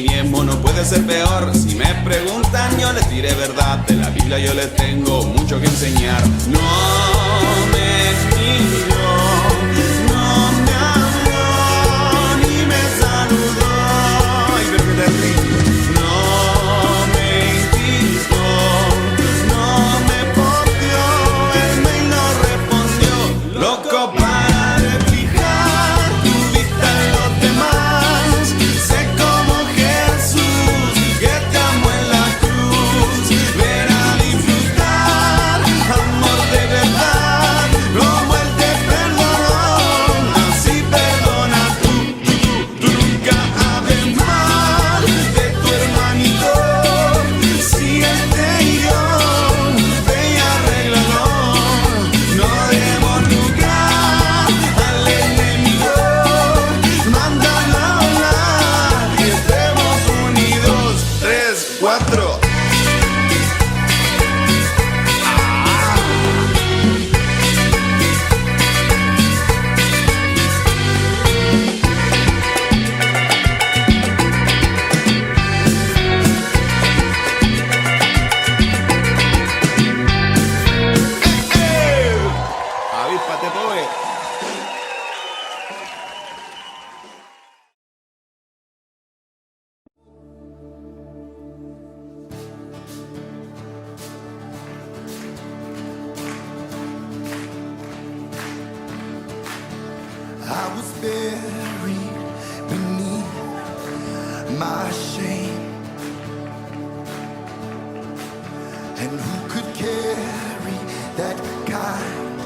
diezmo no puede ser peor. Si me preguntan yo les diré verdad. De la Biblia yo les tengo mucho que enseñar. No me miró, no me habló, ni me saludó. Ay, pero qué terrible. No me invitó, no me posteó, el mail no respondió. Loco para de fijar tu vista en los demás. Sé como Jesús que te amó en la cruz. Ven a disfrutar amor de verdad, como Él te perdonó. Así perdona tú nunca hables mal de tu hermanito. Si Él te hirió, ve y arréglalo. No demos lugar al enemigo. Mándalo a hablar y estemos unidos. 3, 4. Avíspate, pobre. I was buried beneath my shame, and who could carry that kind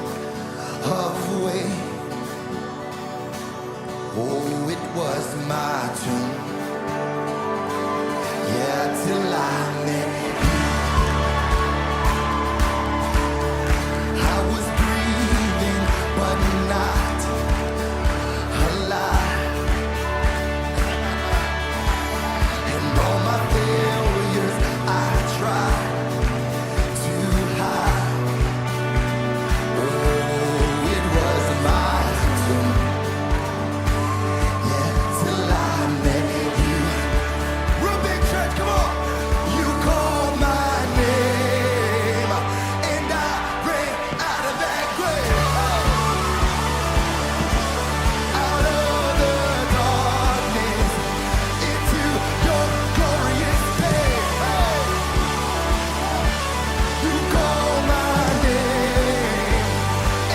of weight? Oh, it was my tomb, yeah, till I met you. I was breathing, but not alive, and all my failures I tried to hide. Oh, it was my tomb, yeah, till I met you. Real big church, come on. You called my name, and I ran out of that grave. Out of the darkness into your glorious day. You called my name,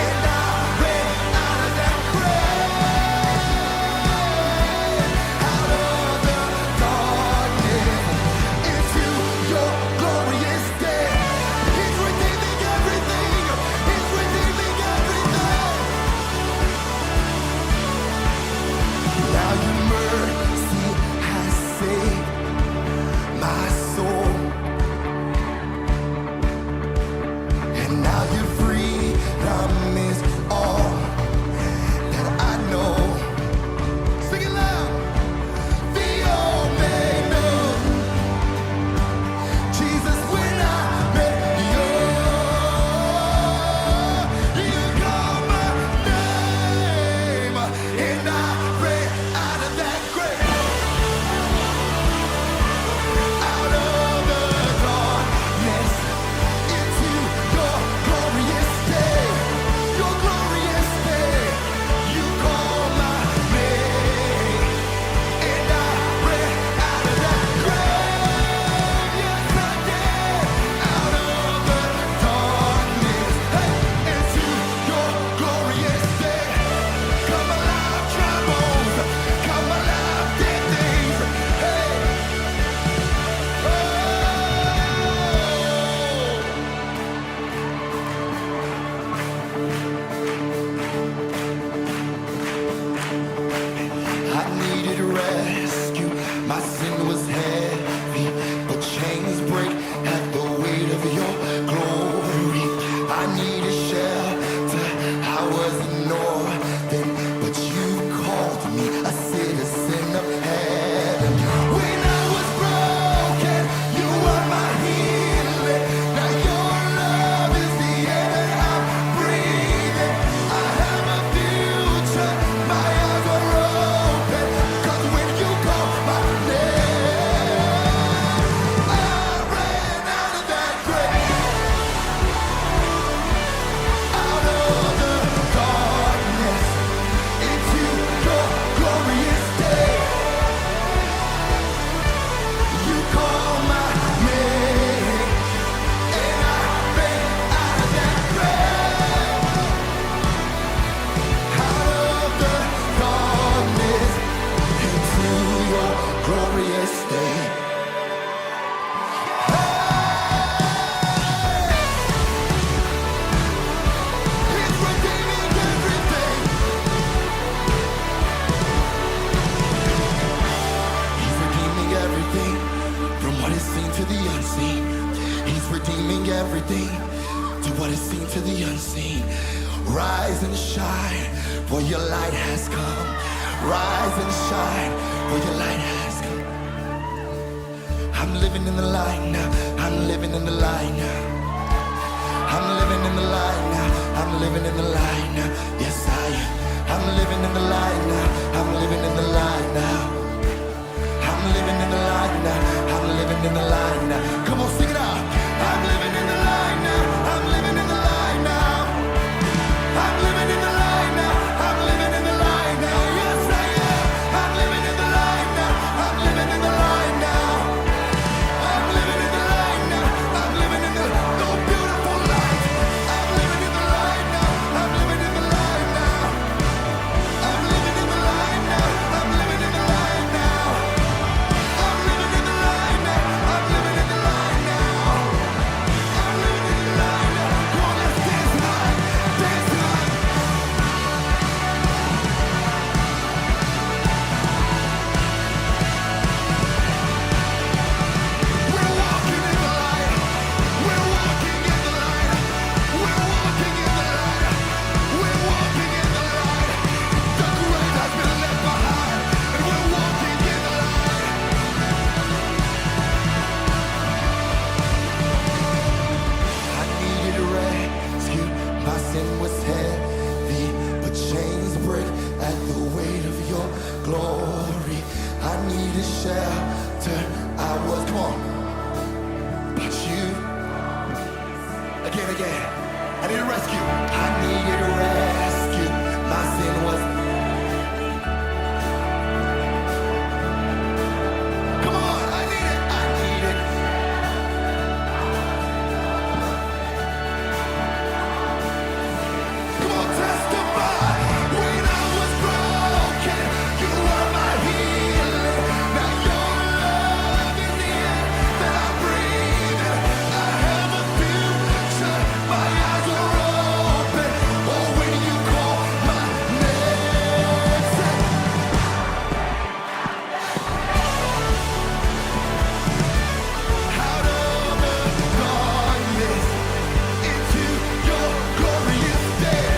and I ran out of that grave. Out of the darkness into your glorious day. He's redeeming everything. He's redeeming everything. Now your mercy has saved my soul, and now your freedom is all that I know. Sing it loud. The Omega, Jesus, when I met you, you called my name, and I ran out of that grave. Out of the darkness into your glorious day. Your glorious day. You called my name, and I ran out of that grave. Yes, I did. Out of the darkness, hey, into your glorious day. Come alive, dry bones. Come alive, dead things. Hey, I needed rescue. My sin was heavy, but chains break at the weight of your glory. I needed shelter. I was an orphan, but you called me a citizen of heaven. When I was broken, you were my healing. Now your love is the air that I'm breathing. I have a future. My eyes are open, 'cause when you call my name, stay. He's redeeming everything. He's redeeming everything from what is seen to the unseen. He's redeeming everything to what is seen to the unseen. Rise and shine, for your light has come. Rise and shine, for your light has come. I'm living in the light now. I'm living in the light now. I'm living in the light now. I'm living in the light now. Yes, I am. I'm living in the light now. I'm living in the light now. I'm living in the light now. I'm living in the light now. Come on, sing it out. I'm living in the light now. I'm living in the light now. I'm living in the light now. I'm living in the light now. Yes, I am. I'm living in the light now. I'm living in the light now. I'm living in the light now. I'm living in the beautiful light. I'm living in the light now. I'm living in the light now. I'm living in the light now. I'm living in the light now. I'm living in the light now. I'm living in the light now. I'm living in the light now. Come on, let's dance tonight. Dance tonight. We're walking in the light. We're walking in the light. We're walking in the light. We're walking in the light. The grave has been left behind, and we're walking in the light. I needed rescue. My sin was heavy, but chains break at the weight of your glory. I needed shelter. I was, come on, but you, again. I needed rescue. I needed rescue. My sin was. Come on, I need it. Come on, testify. When I was broken, you were my healing. Now your love is the air that I breathe in. I have a future. My eyes are open. Oh, when you call my name, say, out of the darkness into your glorious day.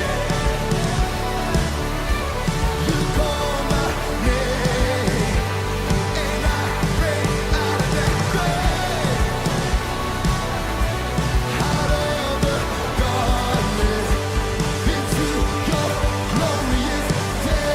You call my name, and I ran out of that grave. Out of the darkness into your glorious day.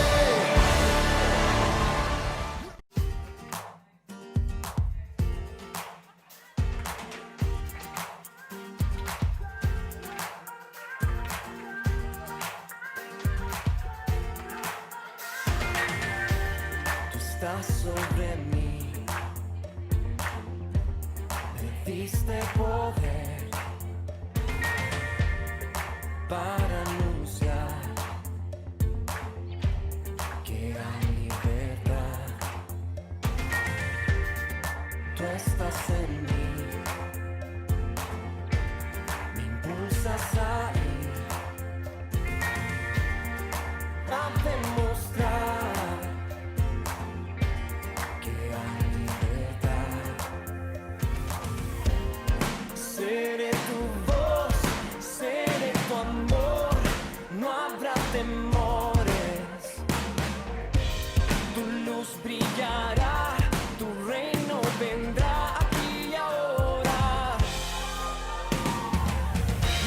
Tú estás sobre mí, me diste poder para anunciar que hay libertad. Tú estás en mí, me impulsas a ir, a demostrar que hay libertad. Seré tu voz, seré tu amor, no habrá temores. Tu luz brillará, tu reino vendrá aquí y ahora.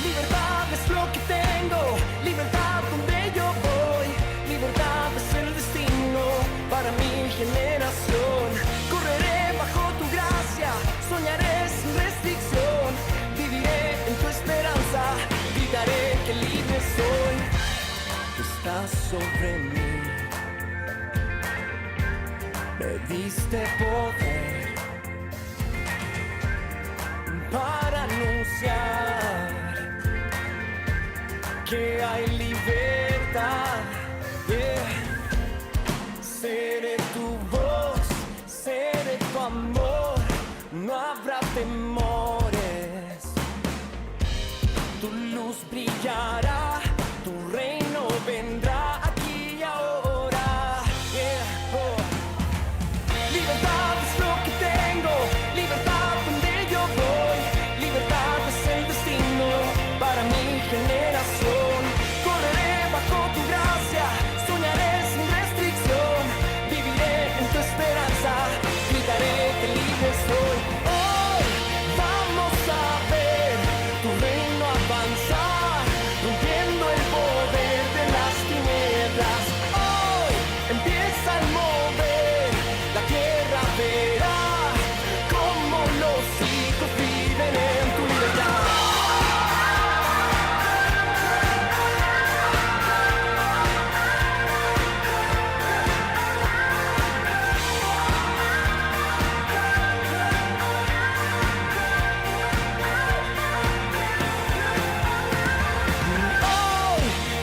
Libertad es lo que tengo, libertad donde yo voy. Libertad es el destino para mi generación. Correré bajo tu gracia, soñaré sin restricción. Viviré en tu esperanza, gritaré que libre soy. Tú estás sobre mí, me diste poder para anunciar que hay libertad. Yeah. Seré tu voz, seré tu amor no habrá temores. Tu luz brillará, tu reino vendrá aquí y ahora. Yeah. Oh. Libertad es lo que tengo, libertad donde yo voy, libertad es el destino para mi generación. Correré bajo tu gracia, soñaré sin restricción, viviré en tu esperanza, gritaré que libre soy. Hoy vamos a ver tu reino avanzar, rompiendo el poder de las tinieblas. Hoy empieza el mover, la tierra verá cómo los hijos viven en tu libertad. Hoy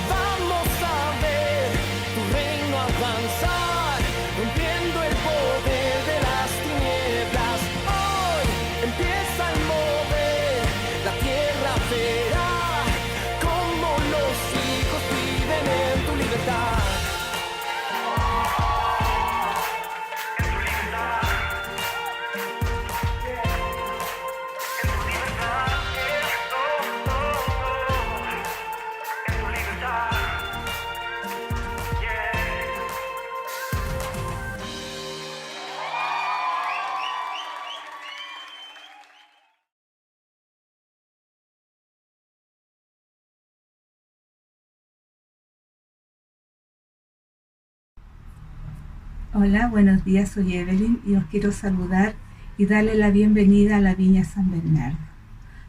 vamos a ver tu reino avanzar, rompiendo el poder de las tinieblas. Hoy empieza el mover, la tierra verá cómo los hijos viven en tu libertad. Hola, buenos días, soy Evelyn y os quiero saludar y darle la bienvenida a la Viña San Bernardo.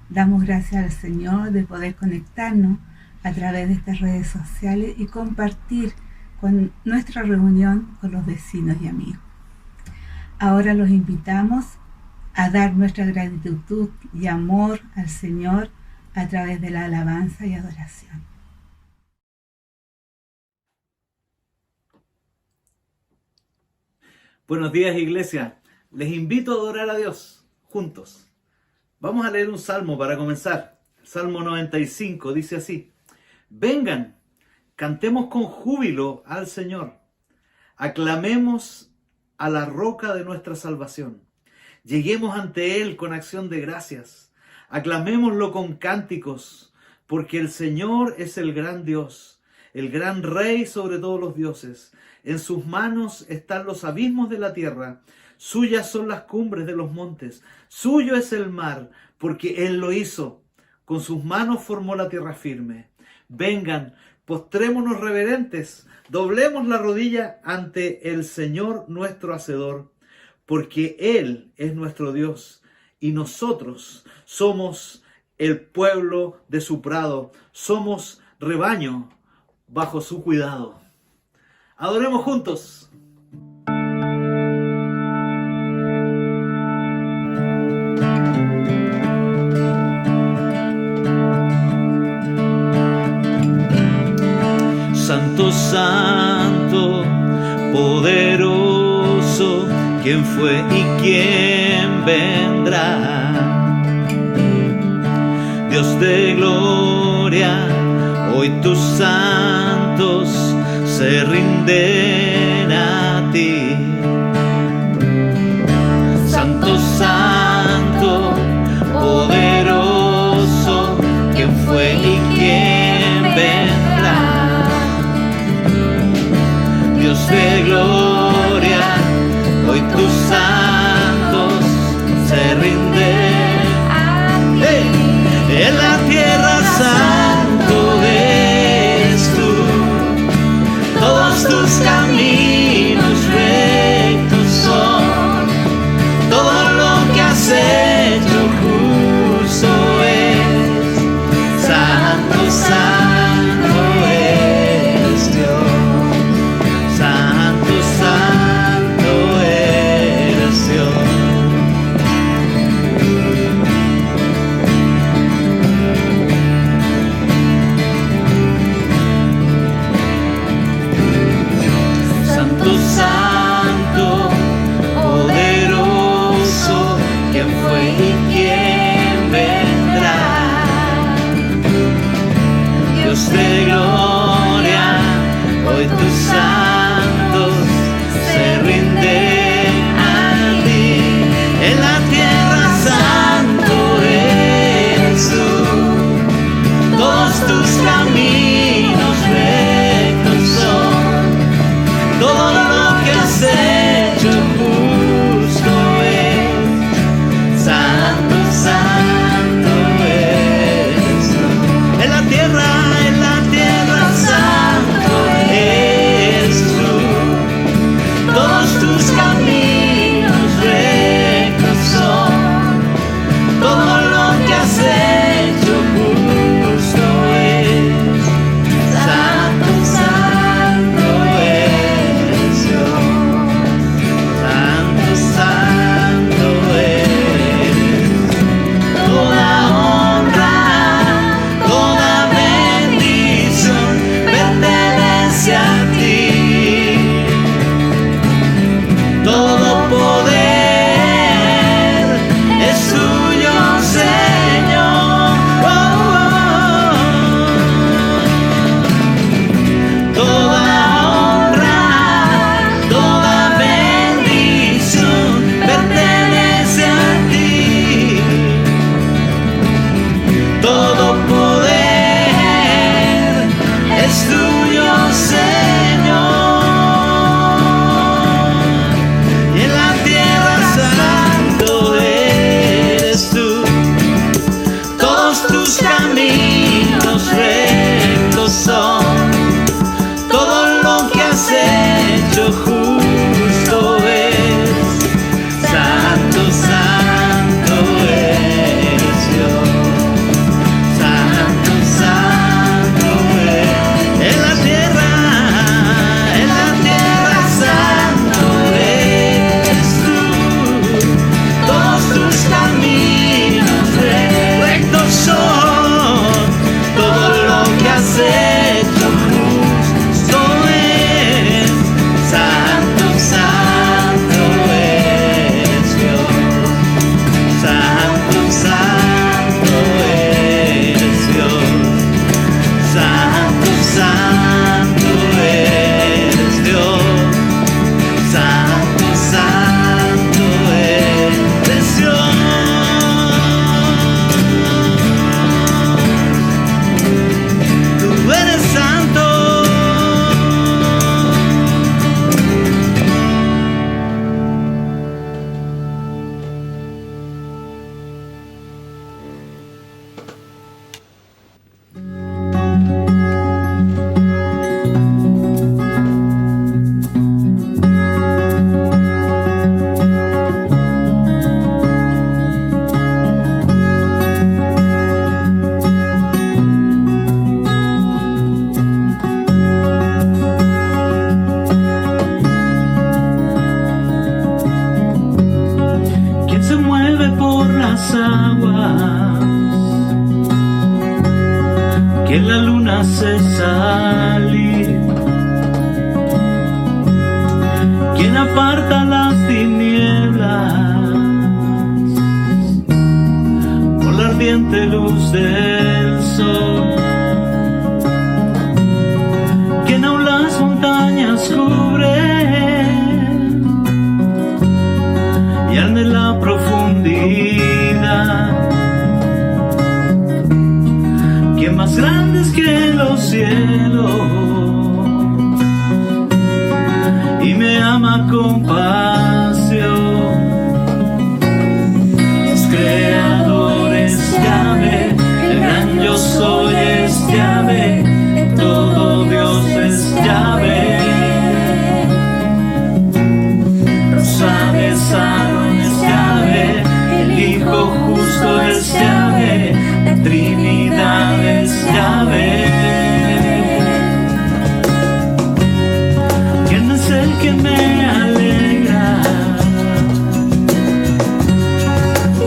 Damos gracias al Señor de poder conectarnos a través de estas redes sociales y compartir con nuestra reunión con los vecinos y amigos. Ahora los invitamos a dar nuestra gratitud y amor al Señor a través de la alabanza y adoración. Buenos días, iglesia. Les invito a adorar a Dios juntos. Vamos a leer un salmo para comenzar. El Salmo 95 dice así: vengan, cantemos con júbilo al Señor. Aclamemos a la roca de nuestra salvación. Lleguemos ante Él con acción de gracias. Aclamémoslo con cánticos, porque el Señor es el gran Dios, el gran Rey sobre todos los dioses. En sus manos están los abismos de la tierra, suyas son las cumbres de los montes, suyo es el mar, porque Él lo hizo, con sus manos formó la tierra firme. Vengan, postrémonos reverentes, doblemos la rodilla ante el Señor nuestro Hacedor, porque Él es nuestro Dios, y nosotros somos el pueblo de su prado, somos rebaño bajo su cuidado. Adoremos juntos. Santo, santo, poderoso, ¿quién fue y quién vendrá? Dios de gloria, hoy tus santos se rinden a ti. Santo, santo, poderoso, ¿quién fue y quién vendrá? Dios de gloria, hoy tus santos se rinden a ti. En la tierra santo eres tú, todos tus caminos quien se mueve por las aguas, quien la luna hace salir, quien aparta las tinieblas por la ardiente luz del sol, quien aún las montañas cubre y arde la profundidad, quien más grande es que los cielos y me ama con pasión. Los creadores Yahvé, el gran yo soy es Yahvé, todo Dios es Yahvé. Rosales Aarón es Yahvé, el Hijo justo es Yahvé, la Trinidad es Yahvé. ¿Quién es el que me alegra?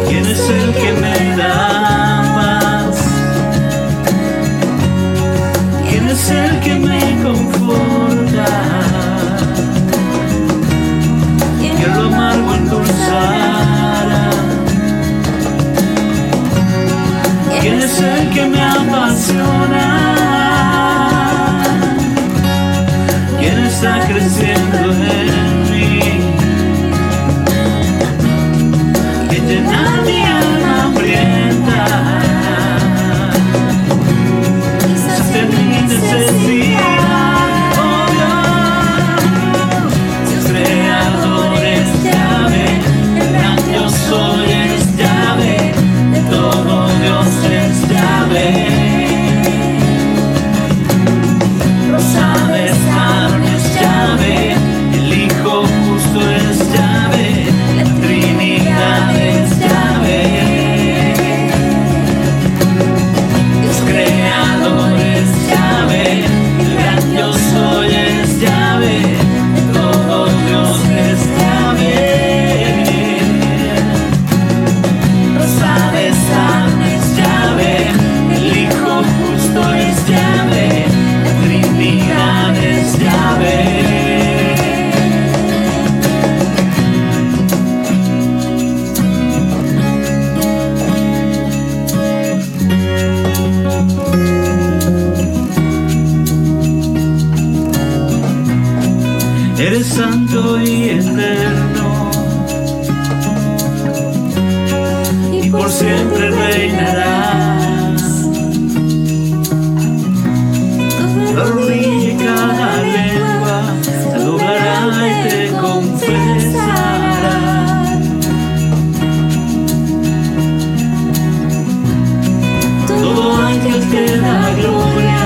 ¿Quién es el que me da paz? ¿Quién es el que me conforta? Que lo amargo endulzara. ¿Quién es el que me apasiona? ¿Quién está creciendo en mí? Que llena mi alma hambrienta, sacia mi necesidad. Oh Dios, creador es Yahvé, el gran yo soy es Yahvé, todo Dios es Yahvé. Rosales Aarón es Yahvé, el Hijo justo es Yahvé, la Trinidad es Yahvé. Dios creador es Yahvé, el gran yo soy es Yahvé, todo Dios es Yahvé. Rosales Aarón es Yahvé, el Hijo justo es Yahvé, la Trinidad es Yahvé. Eres santo y eterno, y por siempre reinarás. Toda rodilla y cada lengua te doblará y te confesará. Todo ángel te da gloria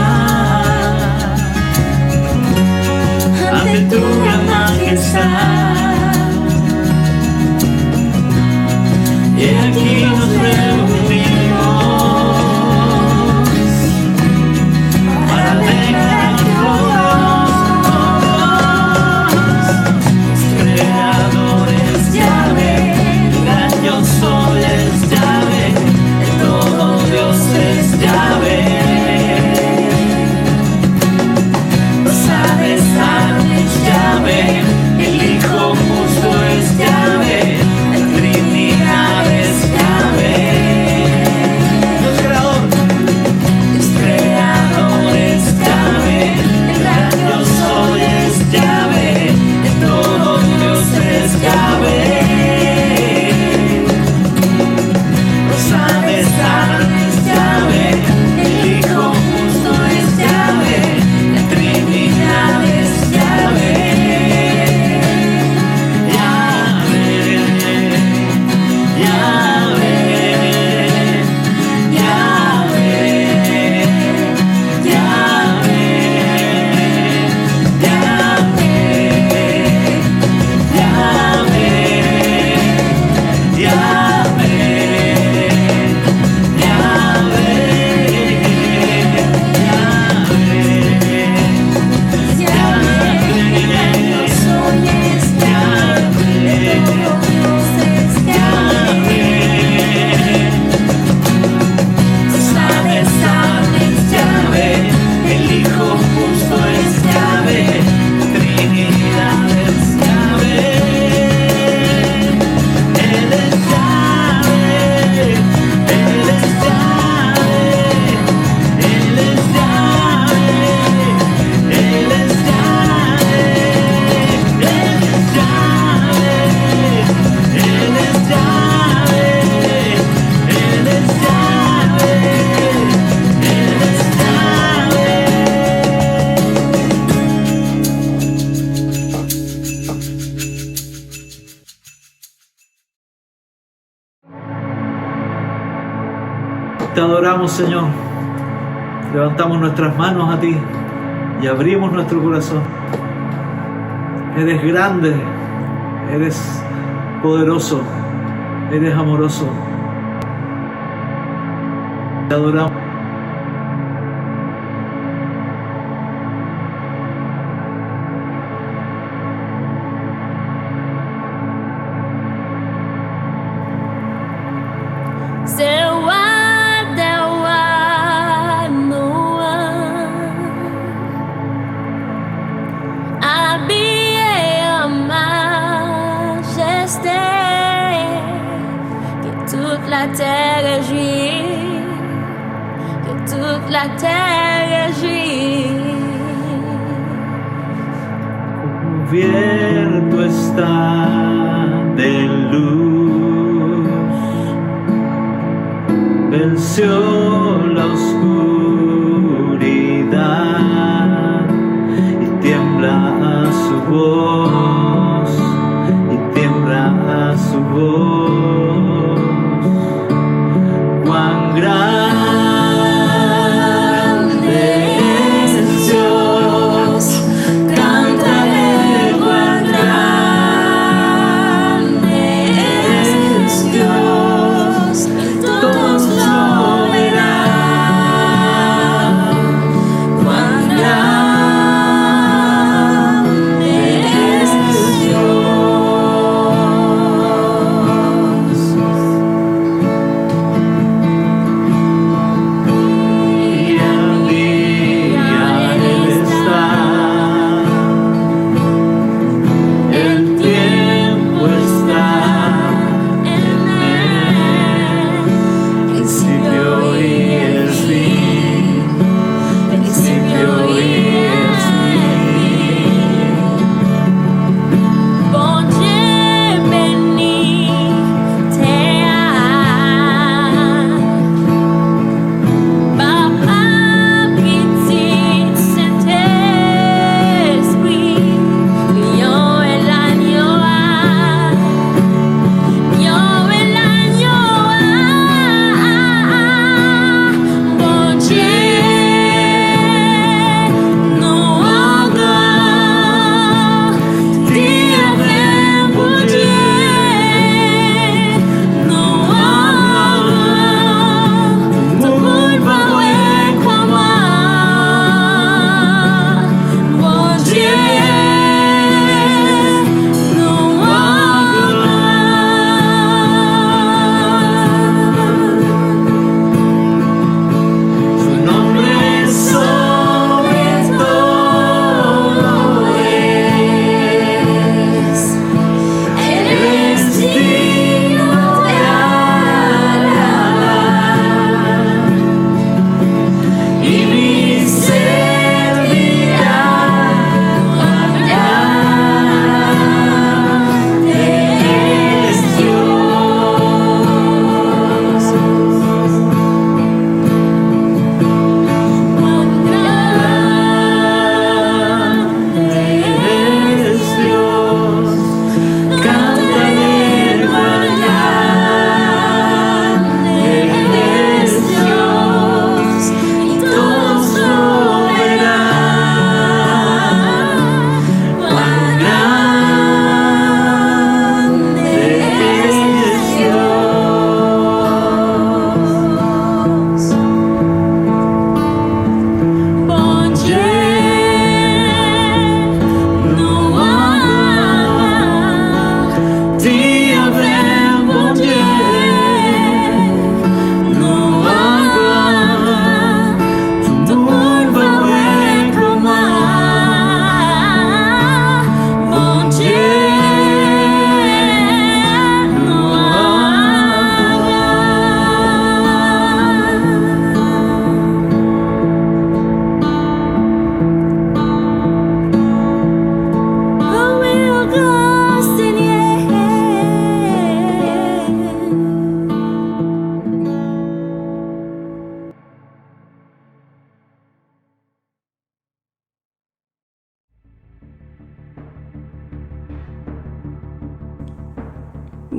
ante tu gran majestad. Y aquí nos reunimos Te adoramos, Señor. Levantamos nuestras manos a ti y abrimos nuestro corazón. Eres grande, eres poderoso, eres amoroso. Te adoramos. La terre gire. Cubierto está de luz, venció la oscuridad y tiembla a su voz, y tiembla a su voz. Cuán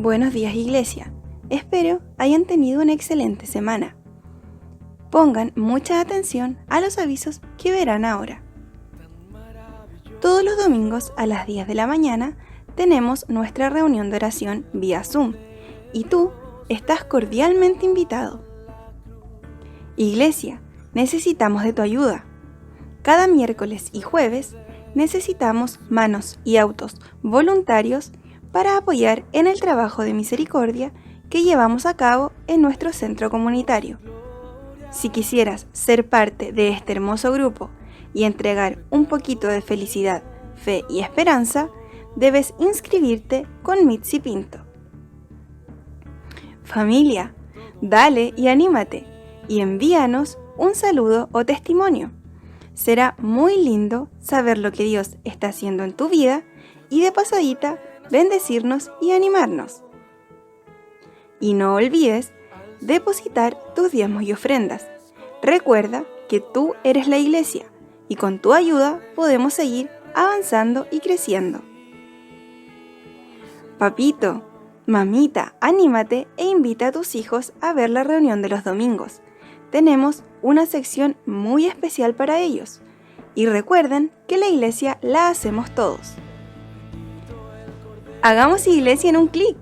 Buenos días, Iglesia. Espero hayan tenido una excelente semana. Pongan mucha atención a los avisos que verán ahora. Todos los domingos a las 10 de la mañana tenemos nuestra reunión de oración vía Zoom y tú estás cordialmente invitado. Iglesia, necesitamos de tu ayuda. Cada miércoles y jueves necesitamos manos y autos voluntarios para apoyar en el trabajo de misericordia que llevamos a cabo en nuestro centro comunitario. Si quisieras ser parte de este hermoso grupo y entregar un poquito de felicidad, fe y esperanza, debes inscribirte con Mitzi Pinto. Familia, dale y anímate y envíanos un saludo o testimonio. Será muy lindo saber lo que Dios está haciendo en tu vida y de pasadita bendecirnos y animarnos. Y no olvides depositar tus diezmos y ofrendas. Recuerda que tú eres la iglesia y con tu ayuda podemos seguir avanzando y creciendo. Papito, mamita, anímate e invita a tus hijos a ver la reunión de los domingos. Tenemos una sección muy especial para ellos. Y recuerden que la iglesia la hacemos todos. Hagamos iglesia en un clic.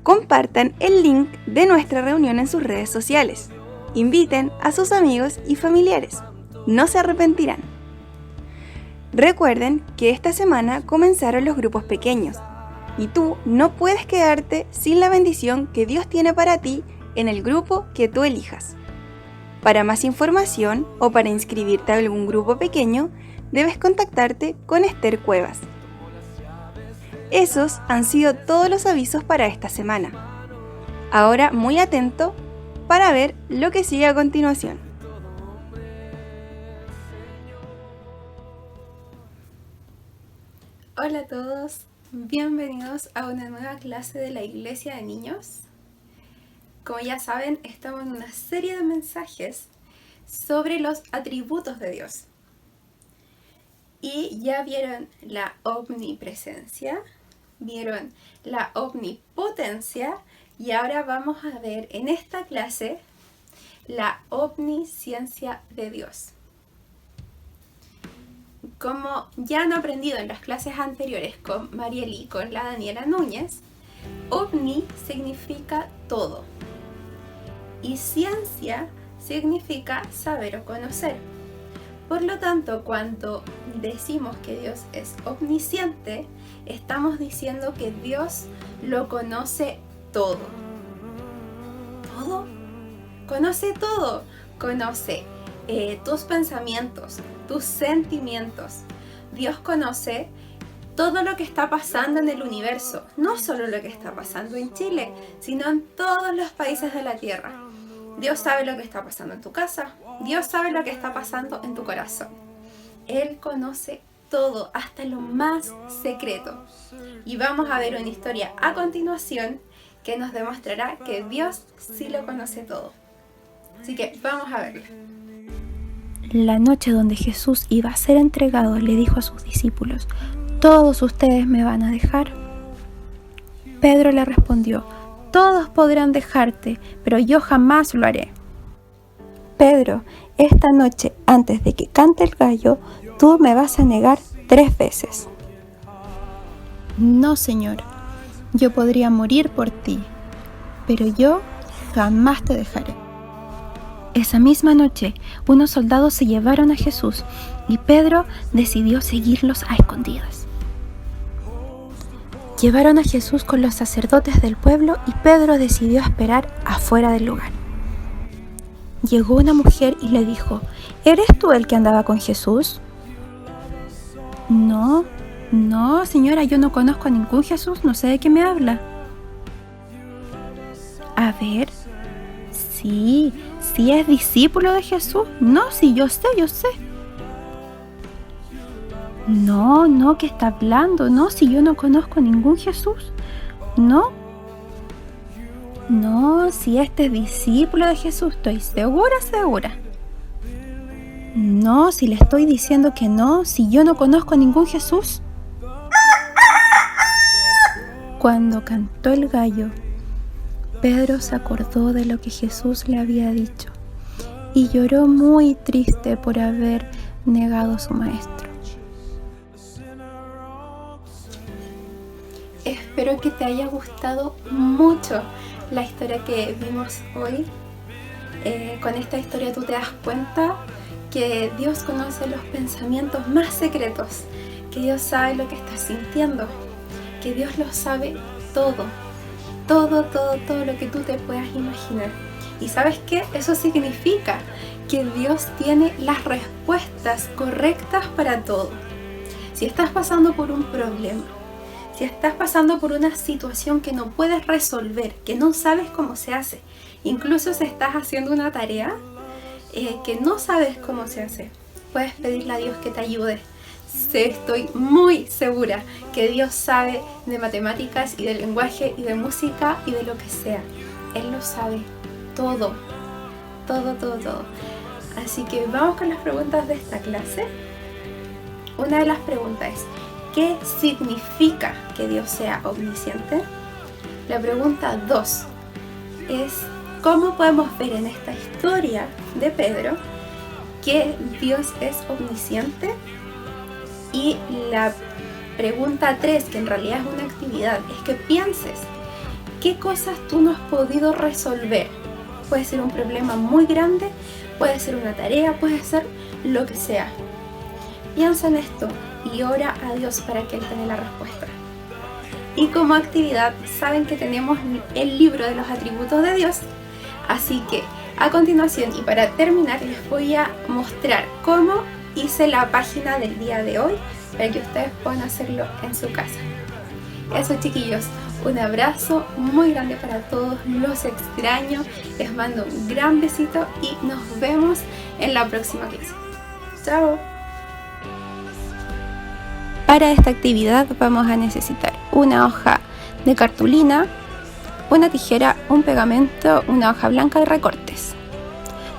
Compartan el link de nuestra reunión en sus redes sociales. Inviten a sus amigos y familiares. No se arrepentirán. Recuerden que esta semana comenzaron los grupos pequeños y tú no puedes quedarte sin la bendición que Dios tiene para ti en el grupo que tú elijas. Para más información o para inscribirte a algún grupo pequeño, debes contactarte con Esther Cuevas. Esos han sido todos los avisos para esta semana. Ahora muy atento para ver lo que sigue a continuación. Hola a todos, bienvenidos a una nueva clase de la Iglesia de Niños. Como ya saben, estamos en una serie de mensajes sobre los atributos de Dios. Y ya vieron la omnipresencia, vieron la omnipotencia y ahora vamos a ver en esta clase la omnisciencia de Dios. Como ya han aprendido en las clases anteriores con Marieli y con la Daniela Núñez, omni significa todo y ciencia significa saber o conocer. Por lo tanto, cuando decimos que Dios es omnisciente, estamos diciendo que Dios lo conoce todo. ¿Todo? Conoce todo. Conoce tus pensamientos, tus sentimientos. Dios conoce todo lo que está pasando en el universo, no solo lo que está pasando en Chile, sino en todos los países de la Tierra. Dios sabe lo que está pasando en tu casa, Dios sabe lo que está pasando en tu corazón. Él conoce todo, hasta lo más secreto. Y vamos a ver una historia a continuación que nos demostrará que Dios sí lo conoce todo. Así que vamos a verla. La noche donde Jesús iba a ser entregado, le dijo a sus discípulos: ¿todos ustedes me van a dejar? Pedro le respondió: todos podrán dejarte, pero yo jamás lo haré. Pedro, esta noche, antes de que cante el gallo, tú me vas a negar 3 veces. No, Señor, yo podría morir por ti, pero yo jamás te dejaré. Esa misma noche, unos soldados se llevaron a Jesús y Pedro decidió seguirlos a escondidas. Llevaron a Jesús con los sacerdotes del pueblo y Pedro decidió esperar afuera del lugar. Llegó una mujer y le dijo: ¿eres tú el que andaba con Jesús? No, señora, yo no conozco a ningún Jesús, no sé de qué me habla. A ver, sí es discípulo de Jesús. No, sí, yo sé. No, ¿qué está hablando? No, si yo no conozco a ningún Jesús. No, si este es discípulo de Jesús, estoy segura. No, si le estoy diciendo que no, si yo no conozco a ningún Jesús. Cuando cantó el gallo, Pedro se acordó de lo que Jesús le había dicho y lloró muy triste por haber negado a su maestro. Espero que te haya gustado mucho la historia que vimos hoy. Con esta historia tú te das cuenta que Dios conoce los pensamientos más secretos, que Dios sabe lo que estás sintiendo, que Dios lo sabe todo lo que tú te puedas imaginar. ¿Y sabes qué? Eso significa que Dios tiene las respuestas correctas para todo. Si estás pasando por un problema, si estás pasando por una situación que no puedes resolver, que no sabes cómo se hace, incluso si estás haciendo una tarea que no sabes cómo se hace, puedes pedirle a Dios que te ayude. Estoy muy segura que Dios sabe de matemáticas y de lenguaje y de música y de lo que sea. Él lo sabe todo. Así que vamos con las preguntas de esta clase. Una de las preguntas es: ¿qué significa que Dios sea omnisciente? La pregunta 2 es: ¿cómo podemos ver en esta historia de Pedro que Dios es omnisciente? Y la pregunta 3, que en realidad es una actividad, es que pienses qué cosas tú no has podido resolver. Puede ser un problema muy grande, puede ser una tarea, puede ser lo que sea. Piensa en esto y ora a Dios para que Él te dé la respuesta. Y como actividad, saben que tenemos el libro de los atributos de Dios. Así que a continuación y para terminar les voy a mostrar cómo hice la página del día de hoy para que ustedes puedan hacerlo en su casa. Eso, chiquillos, un abrazo muy grande para todos, los extraño, les mando un gran besito y nos vemos en la próxima clase. ¡Chao! Para esta actividad vamos a necesitar una hoja de cartulina, una tijera, un pegamento, una hoja blanca y recortes.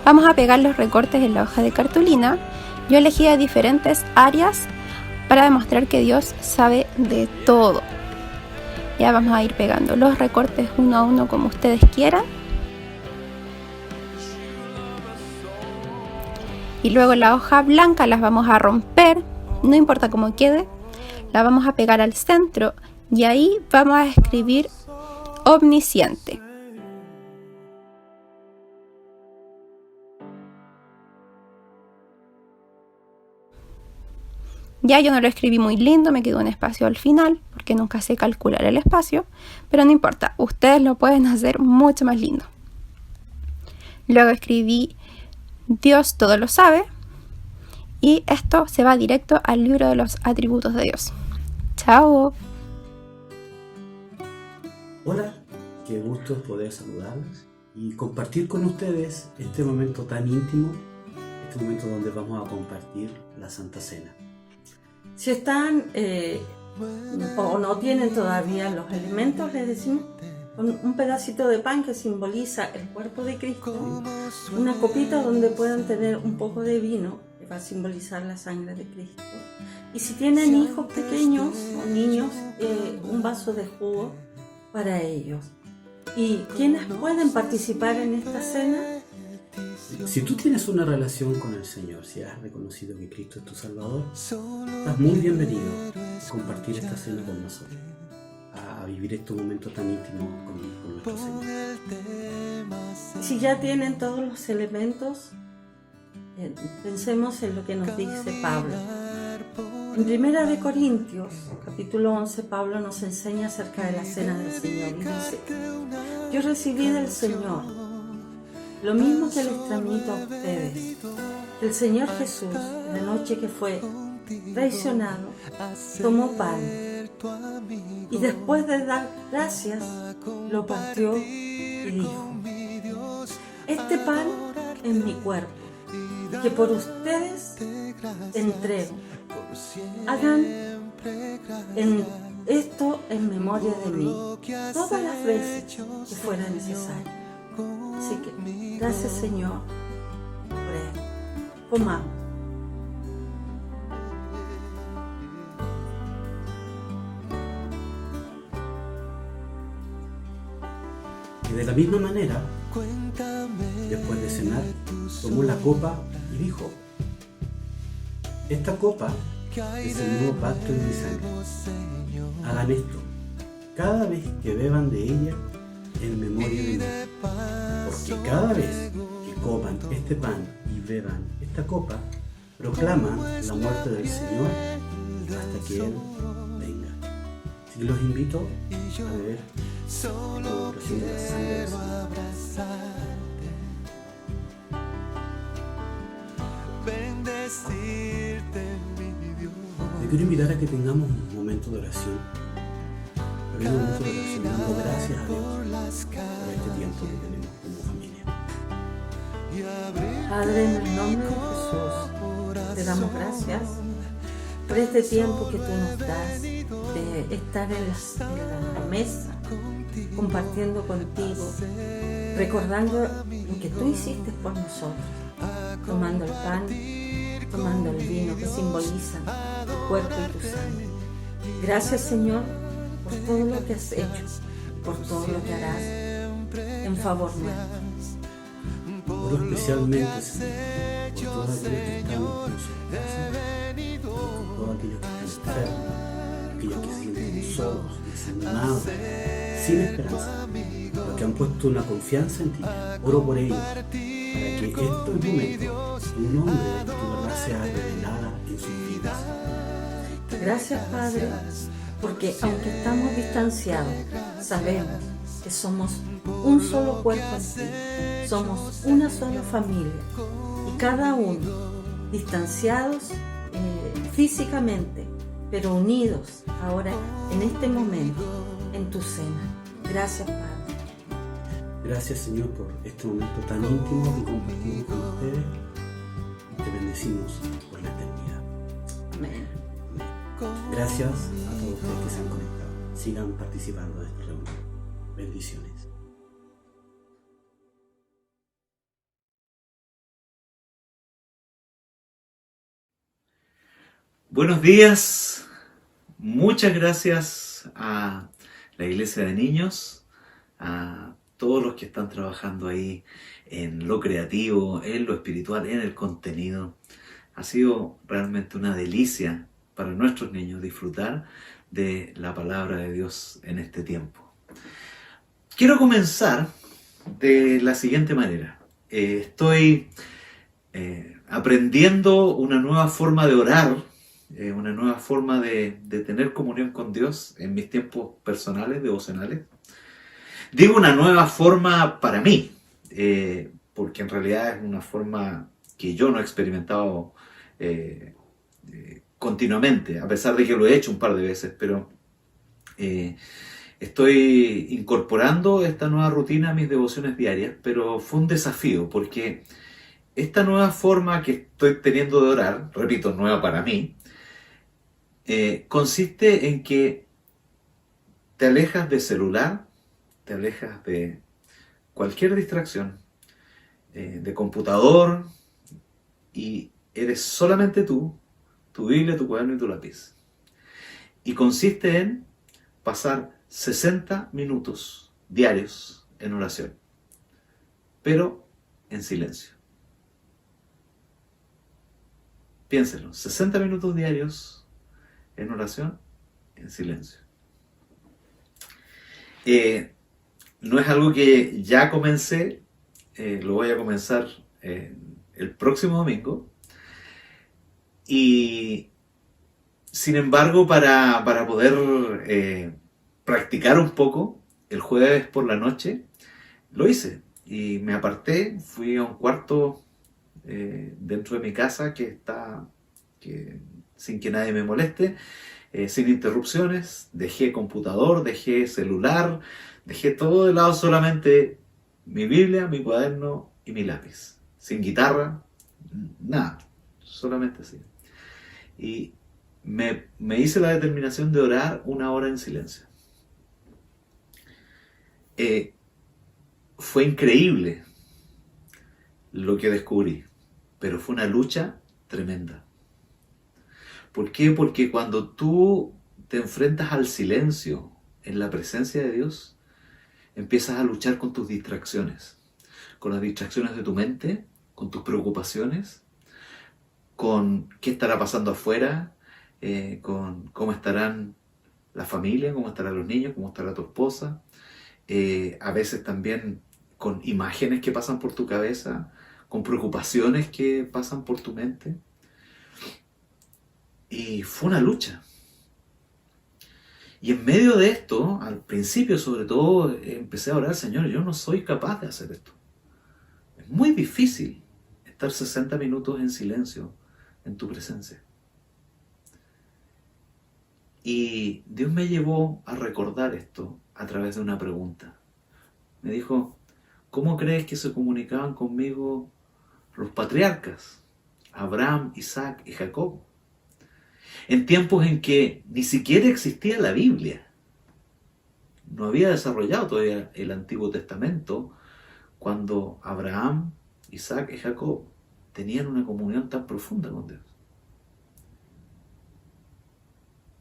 Vamos a pegar los recortes en la hoja de cartulina. Yo elegí a diferentes áreas para demostrar que Dios sabe de todo. Ya vamos a ir pegando los recortes uno a uno como ustedes quieran. Y luego la hoja blanca las vamos a romper, no importa cómo quede, la vamos a pegar al centro y ahí vamos a escribir omnisciente. Ya yo no lo escribí muy lindo, me quedó un espacio al final, porque nunca sé calcular el espacio, pero no importa, ustedes lo pueden hacer mucho más lindo. Luego escribí Dios todo lo sabe, y esto se va directo al libro de los atributos de Dios. ¡Chao! Hola, qué gusto poder saludarlos y compartir con ustedes este momento tan íntimo, este momento donde vamos a compartir la Santa Cena. Si están o no tienen todavía los elementos, les decimos con un pedacito de pan que simboliza el cuerpo de Cristo, una copita donde puedan tener un poco de vino que va a simbolizar la sangre de Cristo, y si tienen hijos pequeños o niños, un vaso de jugo para ellos. ¿Y quiénes pueden participar en esta cena? Si tú tienes una relación con el Señor, si has reconocido que Cristo es tu Salvador, estás muy bienvenido a compartir esta cena con nosotros, a vivir estos momentos tan íntimos con nuestro Señor. Si ya tienen todos los elementos, pensemos en lo que nos dice Pablo. En 1 Corintios, capítulo 11, Pablo nos enseña acerca de la cena del Señor y dice: yo recibí del Señor lo mismo que les transmito a ustedes. El Señor Jesús, la noche que fue traicionado, tomó pan y después de dar gracias, lo partió y dijo: este pan es mi cuerpo, que por ustedes entrego. Hagan esto en memoria de mí todas las veces que fuera necesario. Así que, gracias Señor por él. Comamos. Y de la misma manera, después de cenar, tomó la copa y dijo: esta copa es el nuevo pacto en mi sangre. Hagan esto cada vez que beban de ella en memoria de mí. Porque cada vez que coman este pan y beban esta copa, proclaman la muerte del Señor hasta que Él venga. Así que los invito a beber la oración de la sangre del Señor. Te quiero invitar a que tengamos un momento de oración. Un momento de oración dando gracias a Dios por este tiempo que tenemos como familia. Padre, en el nombre de Jesús, te damos gracias por este tiempo que tú nos das de estar en la mesa, compartiendo contigo, recordando lo que tú hiciste por nosotros, tomando el pan, tomando el vino que simbolizan tu cuerpo y tu sangre. Gracias, Señor, por todo lo que has hecho, por todo lo que harás en favor nuestro. Oro especialmente, Señor, por todos aquellos que están en su casa, por todos aquellos que están enfermos, aquellos que se sienten solos, desanimados, sin esperanza, los que han puesto una confianza en ti. Oro por ellos, para que estos momentos, tu nombre y tu verdad sea revelada en sus vidas. Gracias, Padre, porque aunque estamos distanciados, sabemos que somos un solo cuerpo en ti, somos una sola familia, y cada uno distanciados físicamente, pero unidos ahora en este momento en tu cena. Gracias, Padre. Gracias, Señor, por este momento tan íntimo que compartimos con ustedes, y te bendecimos por la eternidad. Amén. Gracias a todos ustedes que se han conectado. Sigan participando de esta reunión. Bendiciones. Buenos días. Muchas gracias a la Iglesia de Niños, a todos los que están trabajando ahí en lo creativo, en lo espiritual, en el contenido. Ha sido realmente una delicia para nuestros niños disfrutar de la palabra de Dios en este tiempo. Quiero comenzar de la siguiente manera. Estoy aprendiendo una nueva forma de orar, una nueva forma de tener comunión con Dios en mis tiempos personales, devocionales. Digo una nueva forma para mí, porque en realidad es una forma que yo no he experimentado continuamente, a pesar de que lo he hecho un par de veces, pero estoy incorporando esta nueva rutina a mis devociones diarias, pero fue un desafío, porque esta nueva forma que estoy teniendo de orar, repito, nueva para mí, consiste en que te alejas del celular, te alejas de cualquier distracción, de computador, y eres solamente tú, tu Biblia, tu cuaderno y tu lápiz. Y consiste en pasar 60 minutos diarios en oración, pero en silencio. Piénsenlo, 60 minutos diarios en oración, en silencio. No es algo que ya comencé, lo voy a comenzar el próximo domingo. Y sin embargo, para poder practicar un poco, el jueves por la noche lo hice y me aparté, fui a un cuarto dentro de mi casa sin que nadie me moleste, sin interrupciones, dejé computador, dejé celular, dejé todo de lado, solamente mi Biblia, mi cuaderno y mi lápiz, sin guitarra, nada, solamente así. Y me hice la determinación de orar 1 hora en silencio. Fue increíble lo que descubrí, pero fue una lucha tremenda. ¿Por qué? Porque cuando tú te enfrentas al silencio en la presencia de Dios, empiezas a luchar con tus distracciones, con las distracciones de tu mente, con tus preocupaciones, con qué estará pasando afuera, con cómo estarán la familia, cómo estarán los niños, cómo estará tu esposa, a veces también con imágenes que pasan por tu cabeza, con preocupaciones que pasan por tu mente. Y fue una lucha. Y en medio de esto, al principio sobre todo, empecé a orar: Señor, yo no soy capaz de hacer esto. Es muy difícil estar 60 minutos en silencio en tu presencia. Y Dios me llevó a recordar esto a través de una pregunta. Me dijo: ¿cómo crees que se comunicaban conmigo los patriarcas? Abraham, Isaac y Jacob. En tiempos en que ni siquiera existía la Biblia. No había desarrollado todavía el Antiguo Testamento cuando Abraham, Isaac y Jacob tenían una comunión tan profunda con Dios.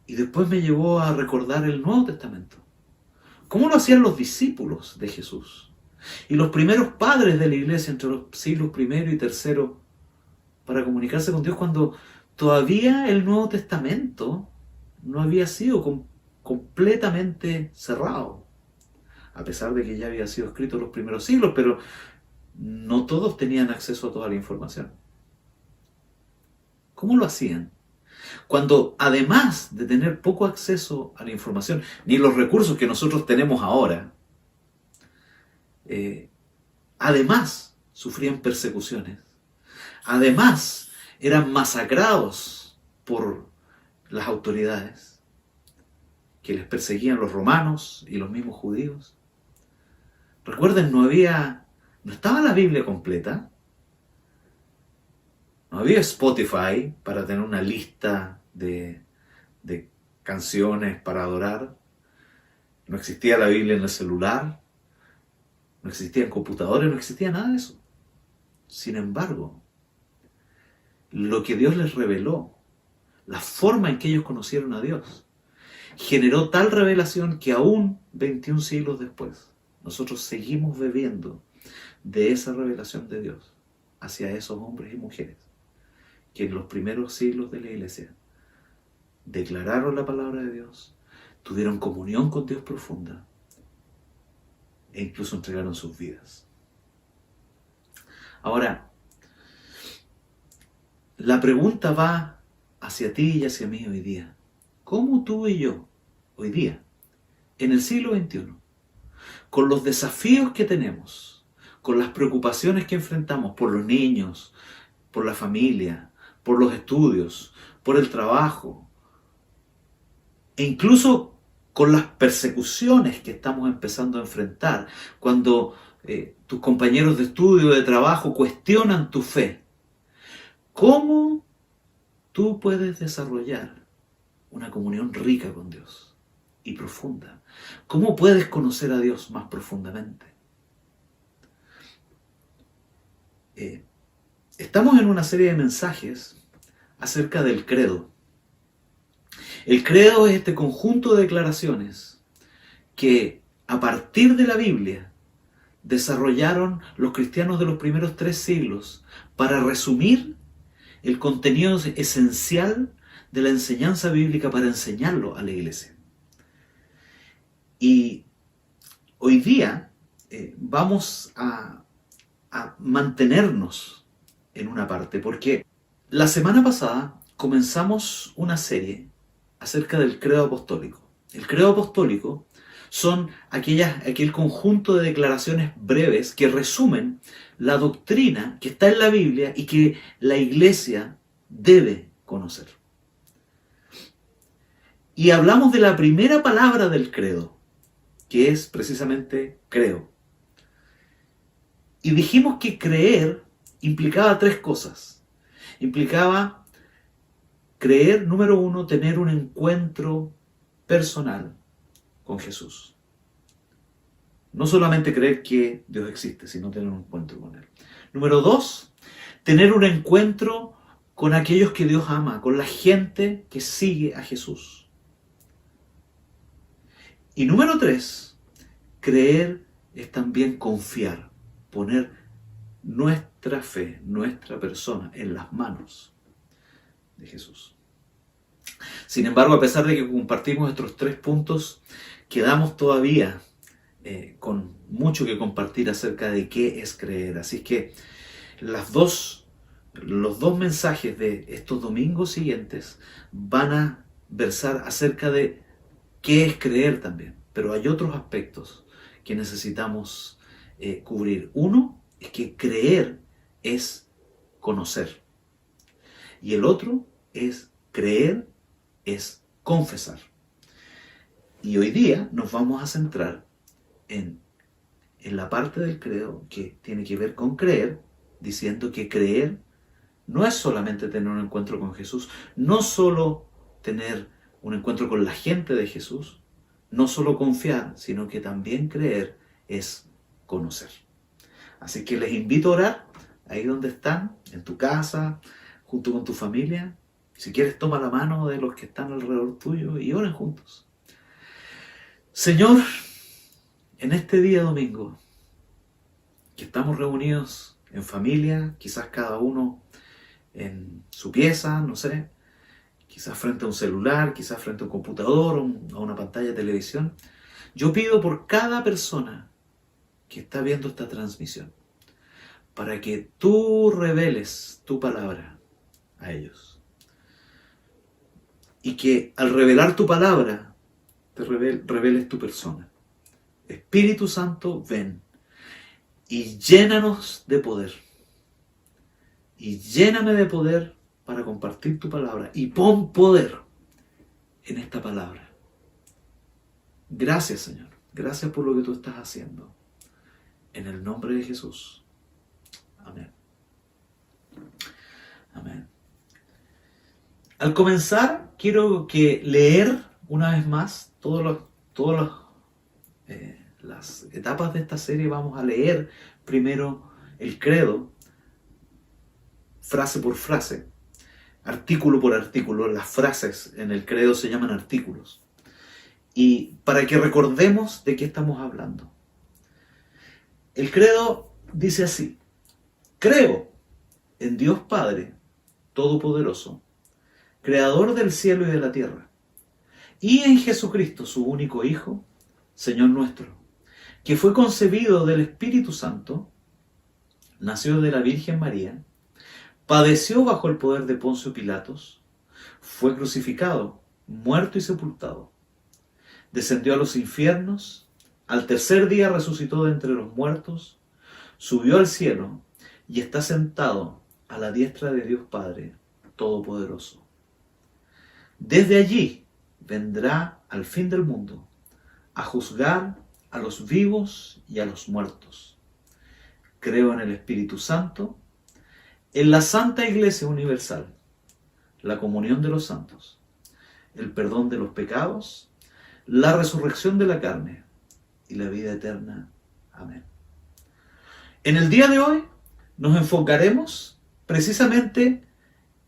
Y después me llevó a recordar el Nuevo Testamento. ¿Cómo lo hacían los discípulos de Jesús? Y los primeros padres de la iglesia entre los siglos I y III para comunicarse con Dios cuando todavía el Nuevo Testamento no había sido completamente cerrado. A pesar de que ya había sido escrito en los primeros siglos, pero no todos tenían acceso a toda la información. ¿Cómo lo hacían? Cuando además de tener poco acceso a la información, ni los recursos que nosotros tenemos ahora, además sufrían persecuciones, además eran masacrados por las autoridades que les perseguían los romanos y los mismos judíos. Recuerden, no estaba la Biblia completa. No había Spotify para tener una lista de canciones para adorar. No existía la Biblia en el celular. No existían computadores, no existía nada de eso. Sin embargo, lo que Dios les reveló, la forma en que ellos conocieron a Dios, generó tal revelación que aún 21 siglos después, nosotros seguimos bebiendo de esa revelación de Dios hacia esos hombres y mujeres que en los primeros siglos de la iglesia declararon la palabra de Dios, tuvieron comunión con Dios profunda e incluso entregaron sus vidas. Ahora, la pregunta va hacia ti y hacia mí hoy día. ¿Cómo tú y yo, hoy día, en el siglo XXI, con los desafíos que tenemos, con las preocupaciones que enfrentamos por los niños, por la familia, por los estudios, por el trabajo, e incluso con las persecuciones que estamos empezando a enfrentar, cuando tus compañeros de estudio, de trabajo, cuestionan tu fe, ¿cómo tú puedes desarrollar una comunión rica con Dios y profunda? ¿Cómo puedes conocer a Dios más profundamente? Estamos en una serie de mensajes acerca del credo. El credo es este conjunto de declaraciones que a partir de la Biblia desarrollaron los cristianos de los primeros 3 siglos para resumir el contenido esencial de la enseñanza bíblica para enseñarlo a la iglesia. Y hoy día vamos a mantenernos en una parte, porque la semana pasada comenzamos una serie acerca del credo apostólico. El credo apostólico son aquel conjunto de declaraciones breves que resumen la doctrina que está en la Biblia y que la iglesia debe conocer. Y hablamos de la primera palabra del credo, que es precisamente creo. Y dijimos que creer implicaba 3 cosas. Implicaba creer, número 1, tener un encuentro personal con Jesús. No solamente creer que Dios existe, sino tener un encuentro con Él. Número 2, tener un encuentro con aquellos que Dios ama, con la gente que sigue a Jesús. Y número 3, creer es también confiar, poner nuestra fe, nuestra persona en las manos de Jesús. Sin embargo, a pesar de que compartimos estos 3 puntos, quedamos todavía con mucho que compartir acerca de qué es creer. Así que los dos mensajes de estos domingos siguientes van a versar acerca de qué es creer también. Pero hay otros aspectos que necesitamos cubrir. Uno es que creer es conocer. Y el otro es creer es confesar. Y hoy día nos vamos a centrar en la parte del credo que tiene que ver con creer, diciendo que creer no es solamente tener un encuentro con Jesús, no solo tener un encuentro con la gente de Jesús, no solo confiar, sino que también creer es conocer. Así que les invito a orar ahí donde están, en tu casa, junto con tu familia. Si quieres, toma la mano de los que están alrededor tuyo y oren juntos. Señor, en este día domingo, que estamos reunidos en familia, quizás cada uno en su pieza, no sé, quizás frente a un celular, quizás frente a un computador, a una pantalla de televisión, yo pido por cada persona que está viendo esta transmisión, para que tú reveles tu palabra a ellos. Y que al revelar tu palabra, te reveles tu persona. Espíritu Santo, ven y llénanos de poder. Y lléname de poder para compartir tu palabra. Y pon poder en esta palabra. Gracias, Señor. Gracias por lo que tú estás haciendo. En el nombre de Jesús. Amén. Amén. Al comenzar, quiero leer una vez más todas las etapas de esta serie. Vamos a leer primero el credo, frase por frase, artículo por artículo. Las frases en el credo se llaman artículos. Y para que recordemos de qué estamos hablando. El credo dice así: creo en Dios Padre Todopoderoso, Creador del cielo y de la tierra, y en Jesucristo, su único Hijo, Señor nuestro, que fue concebido del Espíritu Santo, nació de la Virgen María, padeció bajo el poder de Poncio Pilatos, fue crucificado, muerto y sepultado, descendió a los infiernos, al tercer día resucitó de entre los muertos, subió al cielo y está sentado a la diestra de Dios Padre Todopoderoso. Desde allí vendrá al fin del mundo a juzgar a los vivos y a los muertos. Creo en el Espíritu Santo, en la Santa Iglesia Universal, la comunión de los santos, el perdón de los pecados, la resurrección de la carne y la vida eterna. Amén. En el día de hoy nos enfocaremos precisamente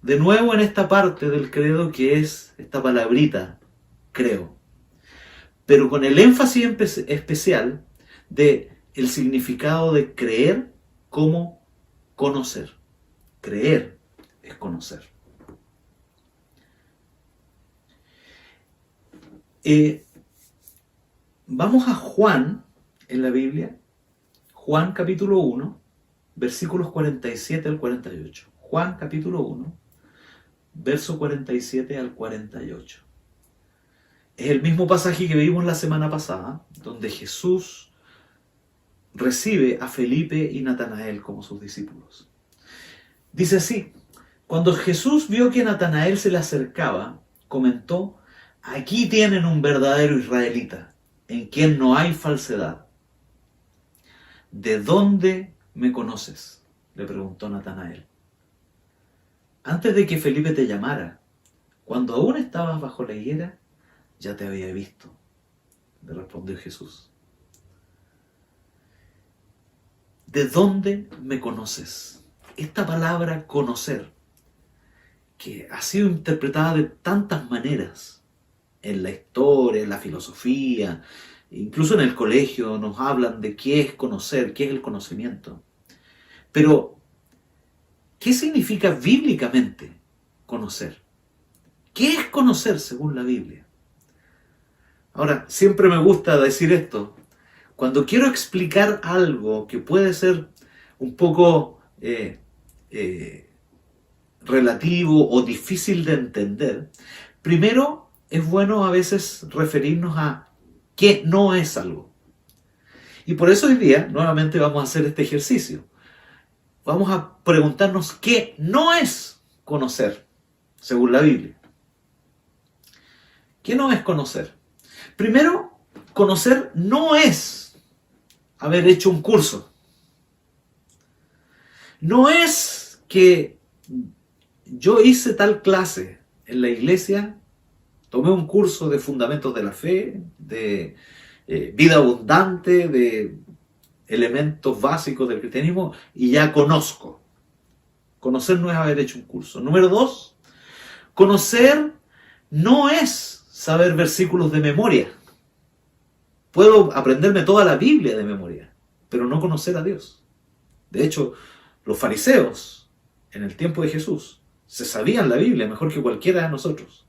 de nuevo en esta parte del credo que es esta palabrita, creo, pero con el énfasis especial de el significado de creer como conocer. Creer es conocer. Vamos a Juan en la Biblia, Juan capítulo 1, versículos 47 al 48. Juan capítulo 1, verso 47 al 48. Es el mismo pasaje que vimos la semana pasada, donde Jesús recibe a Felipe y Natanael como sus discípulos. Dice así: cuando Jesús vio que Natanael se le acercaba, comentó: aquí tienen un verdadero israelita, en quien no hay falsedad. ¿De dónde me conoces?, le preguntó Natanael. Antes de que Felipe te llamara, cuando aún estabas bajo la higuera, ya te había visto, le respondió Jesús. ¿De dónde me conoces? Esta palabra conocer, que ha sido interpretada de tantas maneras en la historia, en la filosofía, incluso en el colegio nos hablan de qué es conocer, qué es el conocimiento. Pero, ¿qué significa bíblicamente conocer? ¿Qué es conocer según la Biblia? Ahora, siempre me gusta decir esto. Cuando quiero explicar algo que puede ser un poco relativo o difícil de entender, primero es bueno a veces referirnos a qué no es algo. Y por eso hoy día nuevamente vamos a hacer este ejercicio. Vamos a preguntarnos qué no es conocer según la Biblia. ¿Qué no es conocer? Primero, conocer no es haber hecho un curso. No es que yo hice tal clase en la iglesia, tomé un curso de fundamentos de la fe, de vida abundante, de elementos básicos del cristianismo y ya conozco. Conocer no es haber hecho un curso. Número 2, conocer no es saber versículos de memoria. Puedo aprenderme toda la Biblia de memoria, pero no conocer a Dios. De hecho, los fariseos en el tiempo de Jesús se sabían la Biblia mejor que cualquiera de nosotros,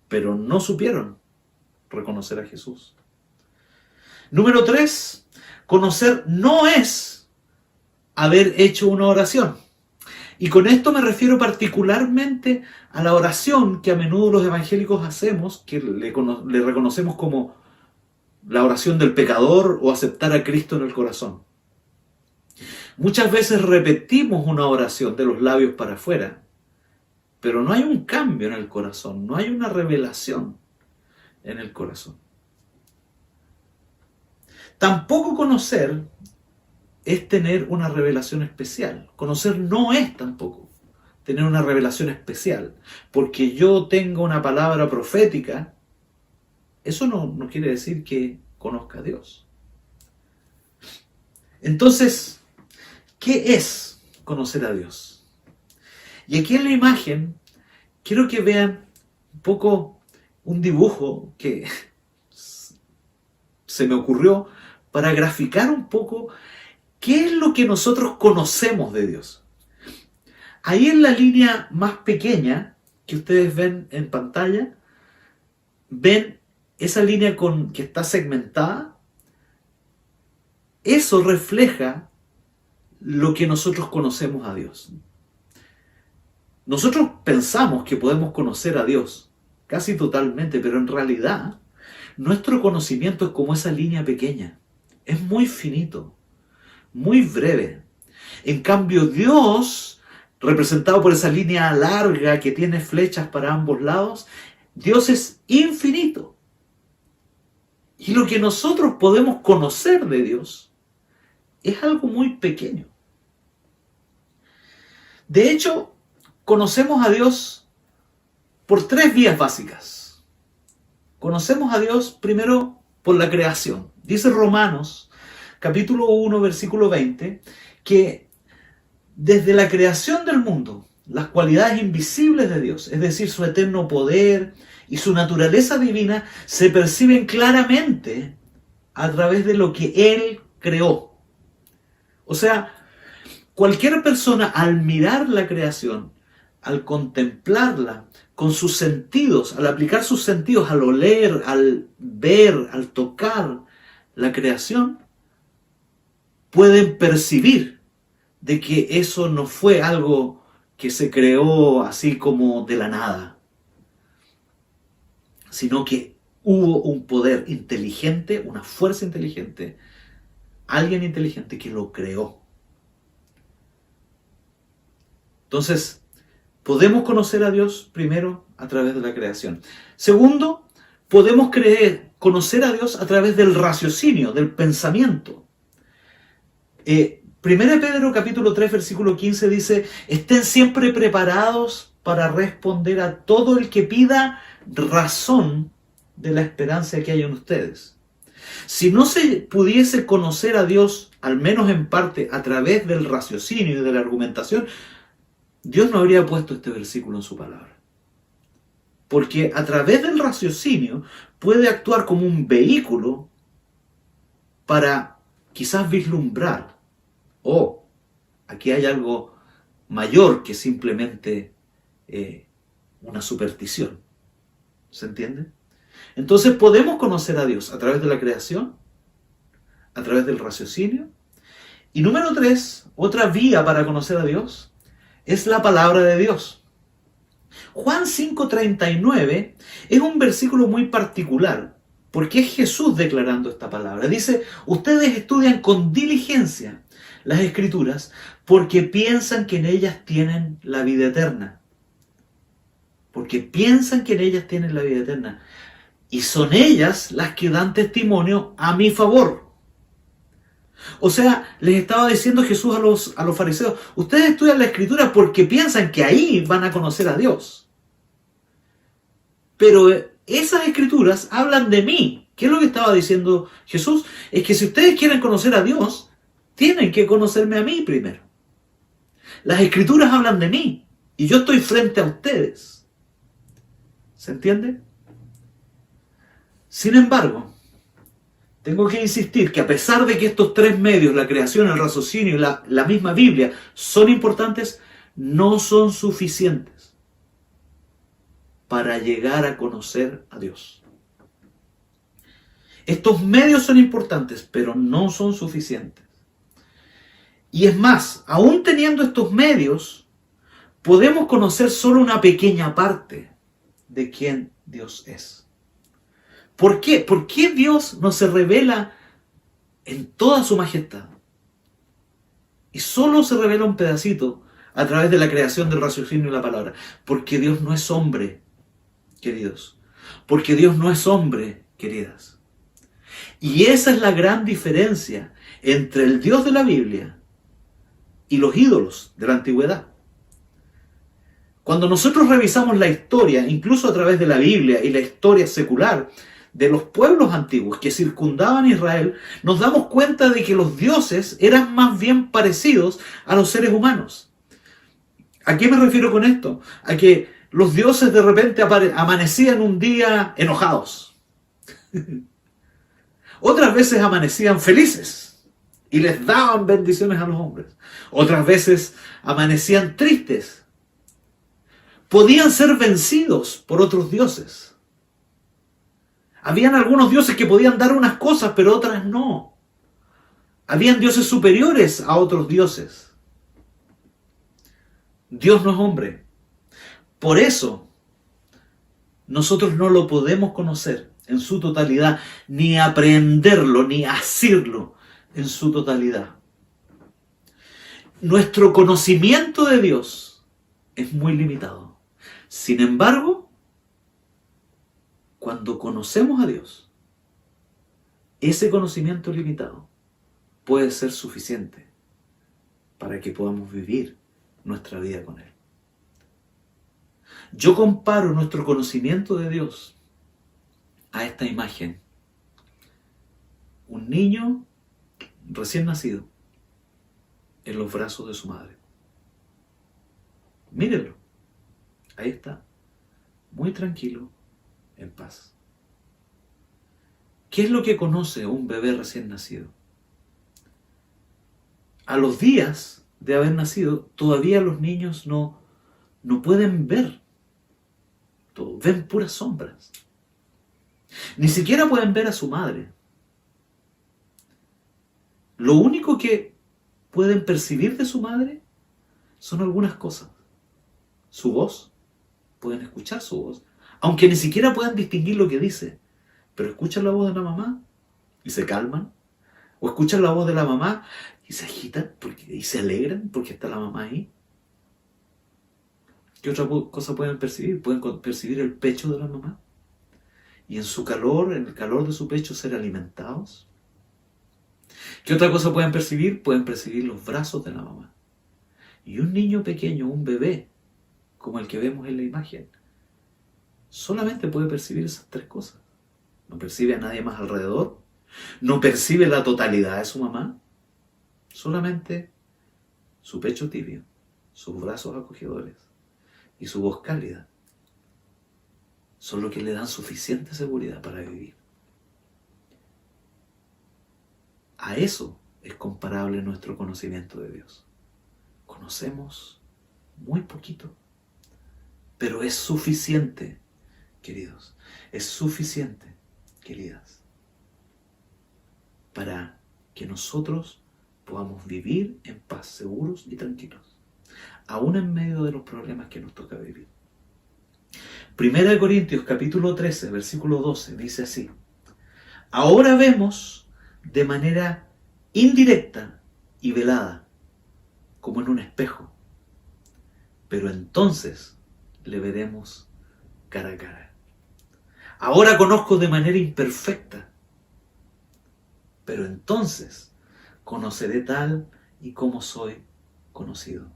pero no supieron reconocer a Jesús. Número 3, conocer no es haber hecho una oración. Y con esto me refiero particularmente a la oración que a menudo los evangélicos hacemos, que le reconocemos como la oración del pecador o aceptar a Cristo en el corazón. Muchas veces repetimos una oración de los labios para afuera, pero no hay un cambio en el corazón, no hay una revelación en el corazón. Tampoco conocer es tener una revelación especial. Conocer no es tampoco tener una revelación especial. Porque yo tengo una palabra profética, eso no quiere decir que conozca a Dios. Entonces, ¿qué es conocer a Dios? Y aquí en la imagen quiero que vean un poco un dibujo que se me ocurrió para graficar un poco qué es lo que nosotros conocemos de Dios. Ahí en la línea más pequeña que ustedes ven en pantalla, ven esa línea que está segmentada. Eso refleja lo que nosotros conocemos a Dios. Nosotros pensamos que podemos conocer a Dios casi totalmente, pero en realidad nuestro conocimiento es como esa línea pequeña. Es muy finito, muy breve. En cambio, Dios, representado por esa línea larga que tiene flechas para ambos lados, Dios es infinito. Y lo que nosotros podemos conocer de Dios es algo muy pequeño. De hecho, conocemos a Dios por 3 vías básicas. Conocemos a Dios primero por la creación. Dice Romanos, capítulo 1, versículo 20, que desde la creación del mundo, las cualidades invisibles de Dios, es decir, su eterno poder y su naturaleza divina, se perciben claramente a través de lo que Él creó. O sea, cualquier persona al mirar la creación, al contemplarla con sus sentidos, al aplicar sus sentidos, al oler, al ver, al tocar la creación, pueden percibir de que eso no fue algo que se creó así como de la nada, sino que hubo un poder inteligente, una fuerza inteligente, alguien inteligente que lo creó. Entonces, podemos conocer a Dios primero a través de la creación. Segundo, podemos conocer a Dios a través del raciocinio, del pensamiento. 1 Pedro capítulo 3 versículo 15 dice: estén siempre preparados para responder a todo el que pida razón de la esperanza que hay en ustedes. Si no se pudiese conocer a Dios, al menos en parte, a través del raciocinio y de la argumentación, Dios no habría puesto este versículo en su palabra. Porque a través del raciocinio puede actuar como un vehículo para quizás vislumbrar, aquí hay algo mayor que simplemente una superstición. ¿Se entiende? Entonces podemos conocer a Dios a través de la creación, a través del raciocinio. Y número 3, otra vía para conocer a Dios es la palabra de Dios. Juan 5:39 es un versículo muy particular, porque es Jesús declarando esta palabra. Dice, ustedes estudian con diligencia las Escrituras porque piensan que en ellas tienen la vida eterna. Porque piensan que en ellas tienen la vida eterna. Y son ellas las que dan testimonio a mi favor. O sea, les estaba diciendo Jesús a los fariseos, ustedes estudian la Escritura porque piensan que ahí van a conocer a Dios. Pero esas Escrituras hablan de mí. ¿Qué es lo que estaba diciendo Jesús? Es que si ustedes quieren conocer a Dios, tienen que conocerme a mí primero. Las Escrituras hablan de mí y yo estoy frente a ustedes. ¿Se entiende? Sin embargo, tengo que insistir que a pesar de que estos 3 medios, la creación, el raciocinio y la misma Biblia, son importantes, no son suficientes para llegar a conocer a Dios. Estos medios son importantes, pero no son suficientes. Y es más, aún teniendo estos medios, podemos conocer solo una pequeña parte de quién Dios es. ¿Por qué? ¿Por qué Dios no se revela en toda su majestad? Y solo se revela un pedacito a través de la creación del raciocinio y la palabra. Porque Dios no es hombre, queridos. Porque Dios no es hombre, queridas. Y esa es la gran diferencia entre el Dios de la Biblia y los ídolos de la antigüedad. Cuando nosotros revisamos la historia, incluso a través de la Biblia y la historia secular, de los pueblos antiguos que circundaban Israel, nos damos cuenta de que los dioses eran más bien parecidos a los seres humanos. ¿A qué me refiero con esto? A que los dioses de repente amanecían un día enojados. Otras veces amanecían felices y les daban bendiciones a los hombres. Otras veces amanecían tristes. Podían ser vencidos por otros dioses. Habían algunos dioses que podían dar unas cosas, pero otras no. Habían dioses superiores a otros dioses. Dios no es hombre. Por eso, nosotros no lo podemos conocer en su totalidad, ni aprenderlo, ni asirlo en su totalidad. Nuestro conocimiento de Dios es muy limitado. Sin embargo, cuando conocemos a Dios, ese conocimiento limitado puede ser suficiente para que podamos vivir nuestra vida con Él. Yo comparo nuestro conocimiento de Dios a esta imagen. Un niño recién nacido en los brazos de su madre. Mírenlo. Ahí está. Muy tranquilo, en paz. ¿Qué es lo que conoce un bebé recién nacido? A los días de haber nacido, todavía los niños no pueden ver todo, ven puras sombras. Ni siquiera pueden ver a su madre. Lo único que pueden percibir de su madre son algunas cosas. Su voz, pueden escuchar su voz, aunque ni siquiera puedan distinguir lo que dice, pero escuchan la voz de la mamá y se calman, o escuchan la voz de la mamá y se agitan y se alegran porque está la mamá ahí. ¿Qué otra cosa pueden percibir? Pueden percibir el pecho de la mamá y en su calor, en el calor de su pecho, ser alimentados. ¿Qué otra cosa pueden percibir? Pueden percibir los brazos de la mamá. Y un niño pequeño, un bebé, como el que vemos en la imagen, solamente puede percibir esas 3 cosas. No percibe a nadie más alrededor, no percibe la totalidad de su mamá, solamente su pecho tibio, sus brazos acogedores y su voz cálida son lo que le dan suficiente seguridad para vivir. A eso es comparable nuestro conocimiento de Dios. Conocemos muy poquito, pero es suficiente, queridos, es suficiente, queridas, para que nosotros podamos vivir en paz, seguros y tranquilos, aún en medio de los problemas que nos toca vivir. 1 Corintios capítulo 13, versículo 12, dice así: ahora vemos de manera indirecta y velada, como en un espejo, pero entonces le veremos cara a cara. Ahora conozco de manera imperfecta, pero entonces conoceré tal y como soy conocido.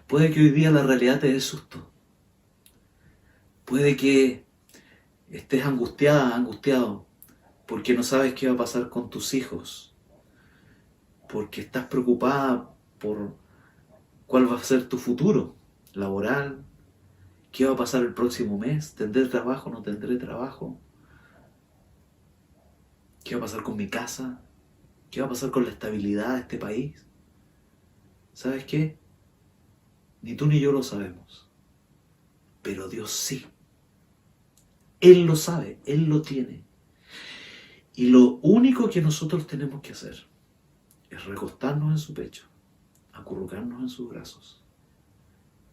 Puede que hoy día la realidad te dé susto. Puede que estés angustiada, angustiado, porque no sabes qué va a pasar con tus hijos, porque estás preocupada por cuál va a ser tu futuro laboral, qué va a pasar el próximo mes, ¿tendré trabajo, no tendré trabajo? ¿Qué va a pasar con mi casa? ¿Qué va a pasar con la estabilidad de este país? ¿Sabes qué? Ni tú ni yo lo sabemos, pero Dios sí. Él lo sabe, Él lo tiene. Y lo único que nosotros tenemos que hacer es recostarnos en su pecho, acurrucarnos en sus brazos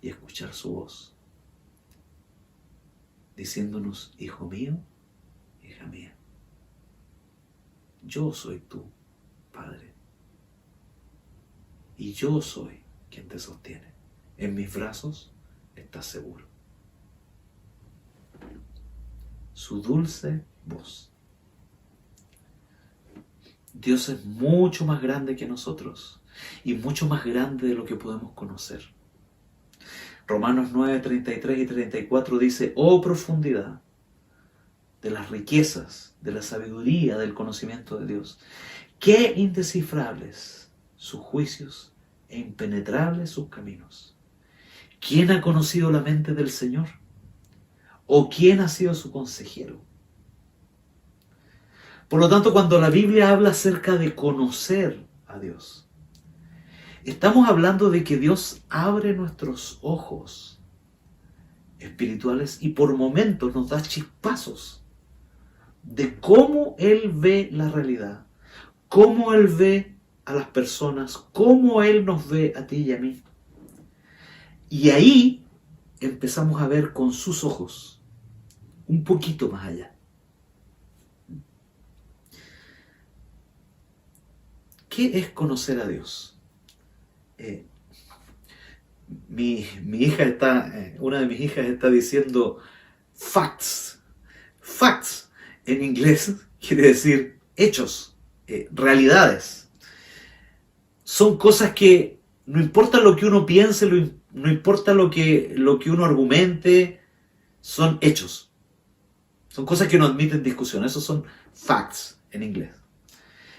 y escuchar su voz, diciéndonos: hijo mío, hija mía, yo soy tu Padre y yo soy quien te sostiene. En mis brazos estás seguro. Su dulce voz. Dios es mucho más grande que nosotros y mucho más grande de lo que podemos conocer. Romanos 9, 33 y 34 dice: oh profundidad de las riquezas, de la sabiduría, del conocimiento de Dios. Qué indescifrables sus juicios e impenetrables sus caminos. ¿Quién ha conocido la mente del Señor? ¿O quién ha sido su consejero? Por lo tanto, cuando la Biblia habla acerca de conocer a Dios, estamos hablando de que Dios abre nuestros ojos espirituales y por momentos nos da chispazos de cómo Él ve la realidad, cómo Él ve a las personas, cómo Él nos ve a ti y a mí. Y ahí empezamos a ver con sus ojos un poquito más allá. ¿Qué es conocer a Dios? Mi hija una de mis hijas está diciendo facts. Facts en inglés quiere decir hechos, realidades. Son cosas que no importa lo que uno piense, no importa lo que uno argumente, son hechos. Son cosas que no admiten discusión. Esos son facts en inglés.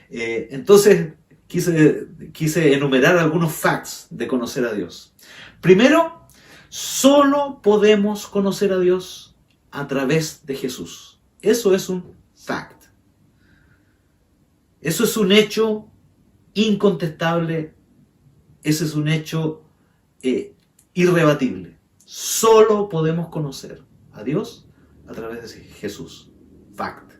Entonces quise enumerar algunos facts de conocer a Dios. Primero, solo podemos conocer a Dios a través de Jesús. Eso es un fact. Eso es un hecho incontestable. Ese es un hecho irrebatible. Solo podemos conocer a Dios a través de Jesús. Fact.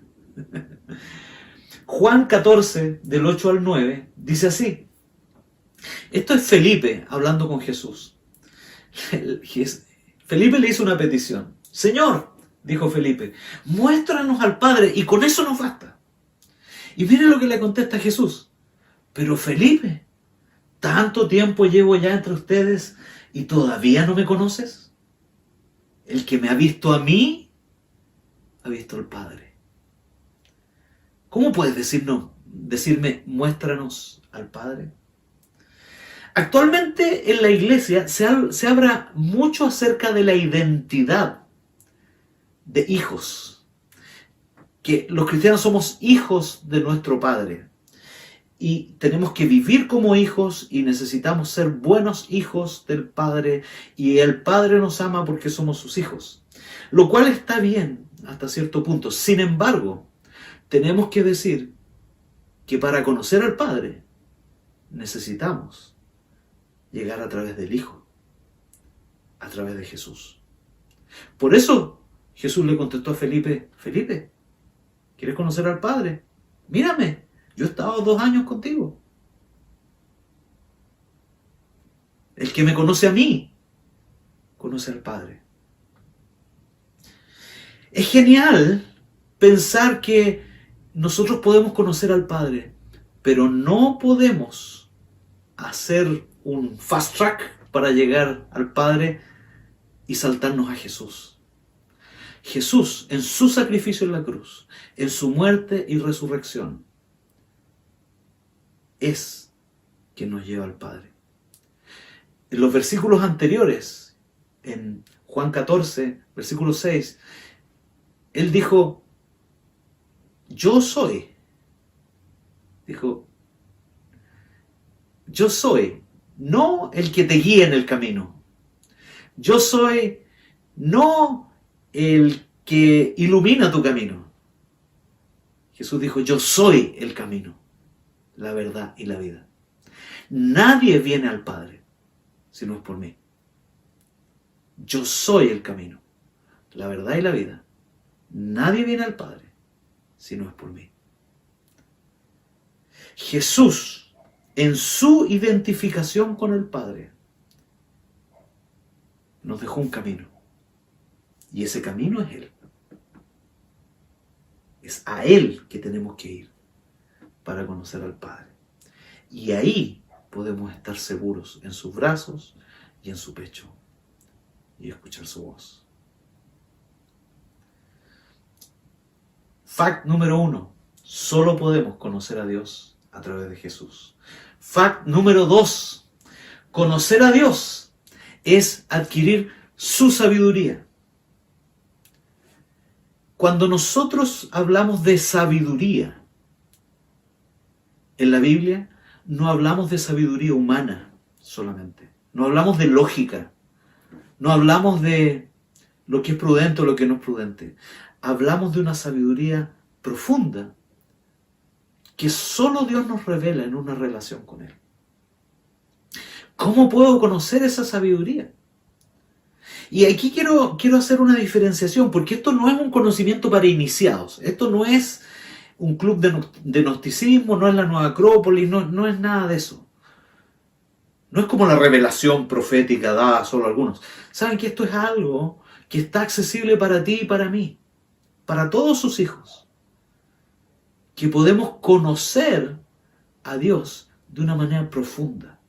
Juan 14, del 8 al 9, dice así. Esto es Felipe hablando con Jesús. Felipe le hizo una petición. Señor, dijo Felipe, muéstranos al Padre y con eso nos basta. Y miren lo que le contesta Jesús. Pero Felipe, ¿tanto tiempo llevo ya entre ustedes y todavía no me conoces? El que me ha visto a mí, ha visto al Padre. ¿Cómo puedes decirme, muéstranos al Padre? Actualmente en la iglesia se habla mucho acerca de la identidad de hijos. Que los cristianos somos hijos de nuestro Padre. Y tenemos que vivir como hijos y necesitamos ser buenos hijos del Padre. Y el Padre nos ama porque somos sus hijos. Lo cual está bien hasta cierto punto. Sin embargo, tenemos que decir que para conocer al Padre necesitamos llegar a través del Hijo, a través de Jesús. Por eso Jesús le contestó a Felipe, Felipe, ¿quieres conocer al Padre? Mírame, yo he estado 2 años contigo. El que me conoce a mí, conoce al Padre. Es genial pensar que nosotros podemos conocer al Padre, pero no podemos hacer un fast track para llegar al Padre y saltarnos a Jesús. Jesús, en su sacrificio en la cruz, en su muerte y resurrección, es quien nos lleva al Padre. En los versículos anteriores, en Juan 14, versículo 6, Él dijo, yo soy. Dijo, yo soy, no el que te guía en el camino. Yo soy, no el que ilumina tu camino. Jesús dijo, yo soy el camino, la verdad y la vida. Nadie viene al Padre si no es por mí. Yo soy el camino, la verdad y la vida. Nadie viene al Padre si no es por mí. Jesús, en su identificación con el Padre, nos dejó un camino. Y ese camino es Él. Es a Él que tenemos que ir para conocer al Padre. Y ahí podemos estar seguros en sus brazos y en su pecho y escuchar su voz. Fact número 1. Solo podemos conocer a Dios a través de Jesús. Fact número 2. Conocer a Dios es adquirir su sabiduría. Cuando nosotros hablamos de sabiduría en la Biblia, no hablamos de sabiduría humana solamente. No hablamos de lógica. No hablamos de lo que es prudente o lo que no es prudente. Hablamos de una sabiduría profunda que solo Dios nos revela en una relación con Él. ¿Cómo puedo conocer esa sabiduría? Y aquí quiero hacer una diferenciación, porque esto no es un conocimiento para iniciados. Esto no es un club de gnosticismo, no es la Nueva Acrópolis, no es nada de eso. No es como la revelación profética dada solo a algunos. Saben que esto es algo que está accesible para ti y para mí, para todos sus hijos. Que podemos conocer a Dios de una manera profunda.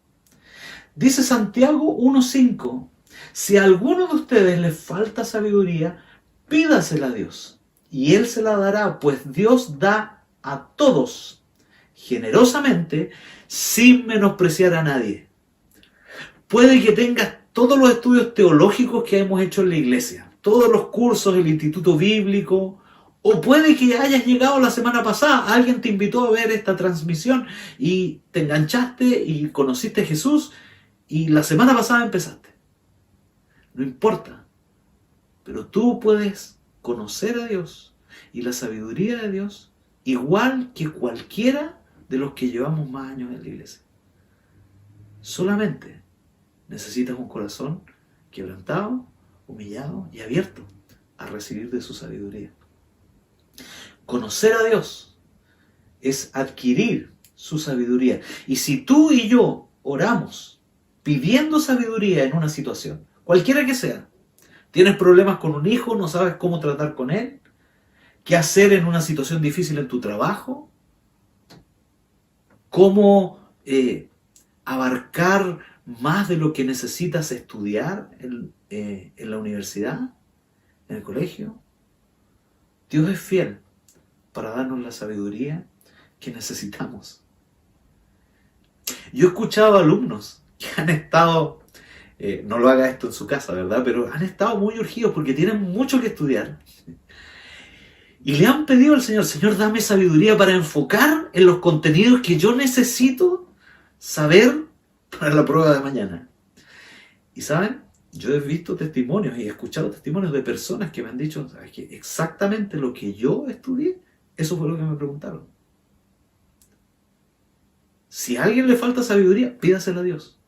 Dice Santiago 1:5, si a alguno de ustedes les falta sabiduría, pídasela a Dios, y Él se la dará, pues Dios da a todos generosamente, sin menospreciar a nadie. Puede que tengas todos los estudios teológicos que hemos hecho en la iglesia, todos los cursos del Instituto Bíblico, o puede que hayas llegado la semana pasada, alguien te invitó a ver esta transmisión y te enganchaste y conociste a Jesús y la semana pasada empezaste. No importa, pero tú puedes conocer a Dios y la sabiduría de Dios igual que cualquiera de los que llevamos más años en la iglesia. Solamente necesitas un corazón quebrantado, humillado y abierto a recibir de su sabiduría. Conocer a Dios es adquirir su sabiduría. Y si tú y yo oramos pidiendo sabiduría en una situación, cualquiera que sea, tienes problemas con un hijo, no sabes cómo tratar con él, qué hacer en una situación difícil en tu trabajo, cómo abarcar más de lo que necesitas estudiar en la universidad, en el colegio. Dios es fiel para darnos la sabiduría que necesitamos. Yo he escuchado alumnos que han estado, no lo haga esto en su casa, ¿verdad? Pero han estado muy urgidos porque tienen mucho que estudiar. Y le han pedido al Señor, Señor, dame sabiduría para enfocar en los contenidos que yo necesito saber para la prueba de mañana. Y ¿saben? Yo he visto testimonios y he escuchado testimonios de personas que me han dicho, ¿sabes qué? Exactamente lo que yo estudié, Eso fue lo que me preguntaron. Si a alguien le falta sabiduría, pídasela a Dios.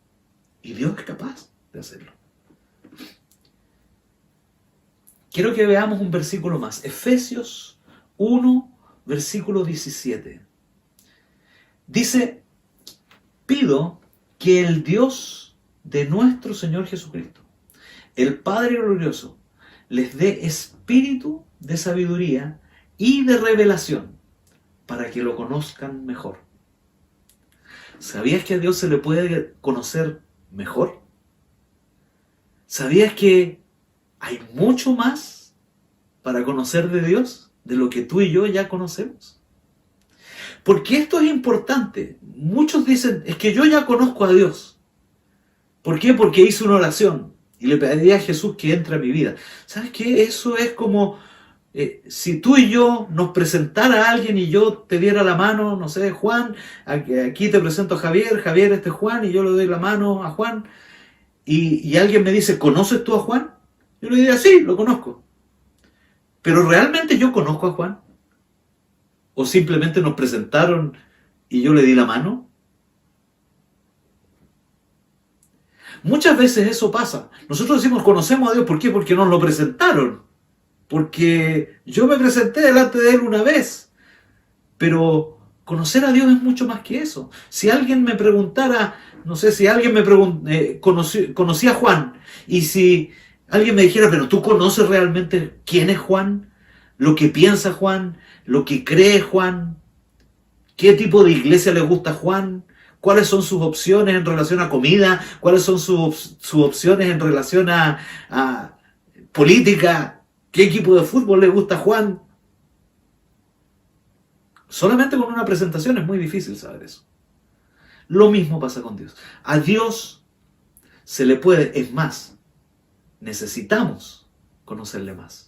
Y Dios es capaz de hacerlo. Quiero que veamos un versículo más. Efesios 1, versículo 17. Dice, pido que el Dios de nuestro Señor Jesucristo, el Padre glorioso, les dé espíritu de sabiduría y de revelación para que lo conozcan mejor. ¿Sabías que a Dios se le puede conocer mejor? ¿Sabías que hay mucho más para conocer de Dios de lo que tú y yo ya conocemos? Porque esto es importante. Muchos dicen, es que yo ya conozco a Dios. ¿Por qué? Porque hice una oración y le pedí a Jesús que entre a mi vida. ¿Sabes qué? Eso es como si tú y yo nos presentara a alguien y yo te diera la mano, no sé, Juan, aquí te presento a Javier, Javier, este es Juan, y yo le doy la mano a Juan, y alguien me dice, ¿conoces tú a Juan? Yo le diría, sí, lo conozco. Pero ¿realmente yo conozco a Juan? ¿O simplemente nos presentaron y yo le di la mano? Muchas veces eso pasa. Nosotros decimos, conocemos a Dios, ¿por qué? Porque nos lo presentaron. Porque yo me presenté delante de Él una vez. Pero conocer a Dios es mucho más que eso. Si alguien me preguntara, no sé, si alguien me conocí a Juan, y si alguien me dijera, pero ¿tú conoces realmente quién es Juan? Lo que piensa Juan, lo que cree Juan, qué tipo de iglesia le gusta a Juan, cuáles son sus opciones en relación a comida, cuáles son sus opciones en relación a política, qué equipo de fútbol le gusta a Juan. Solamente con una presentación es muy difícil saber eso. Lo mismo pasa con Dios. A Dios se le puede, es más, necesitamos conocerle más.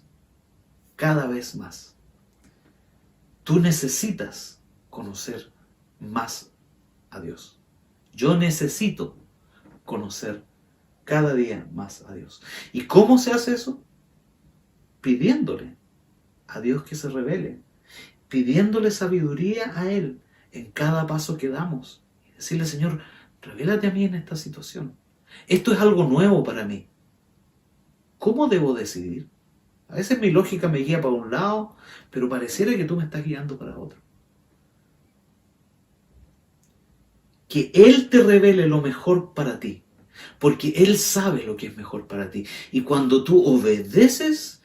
Cada vez más. Tú necesitas conocer más a Dios. Yo necesito conocer cada día más a Dios. ¿Y cómo se hace eso? Pidiéndole a Dios que se revele, pidiéndole sabiduría a Él en cada paso que damos. Y decirle, Señor, revélate a mí en esta situación. Esto es algo nuevo para mí. ¿Cómo debo decidir? A veces mi lógica me guía para un lado, pero pareciera que tú me estás guiando para otro. Que Él te revele lo mejor para ti, porque Él sabe lo que es mejor para ti. Y cuando tú obedeces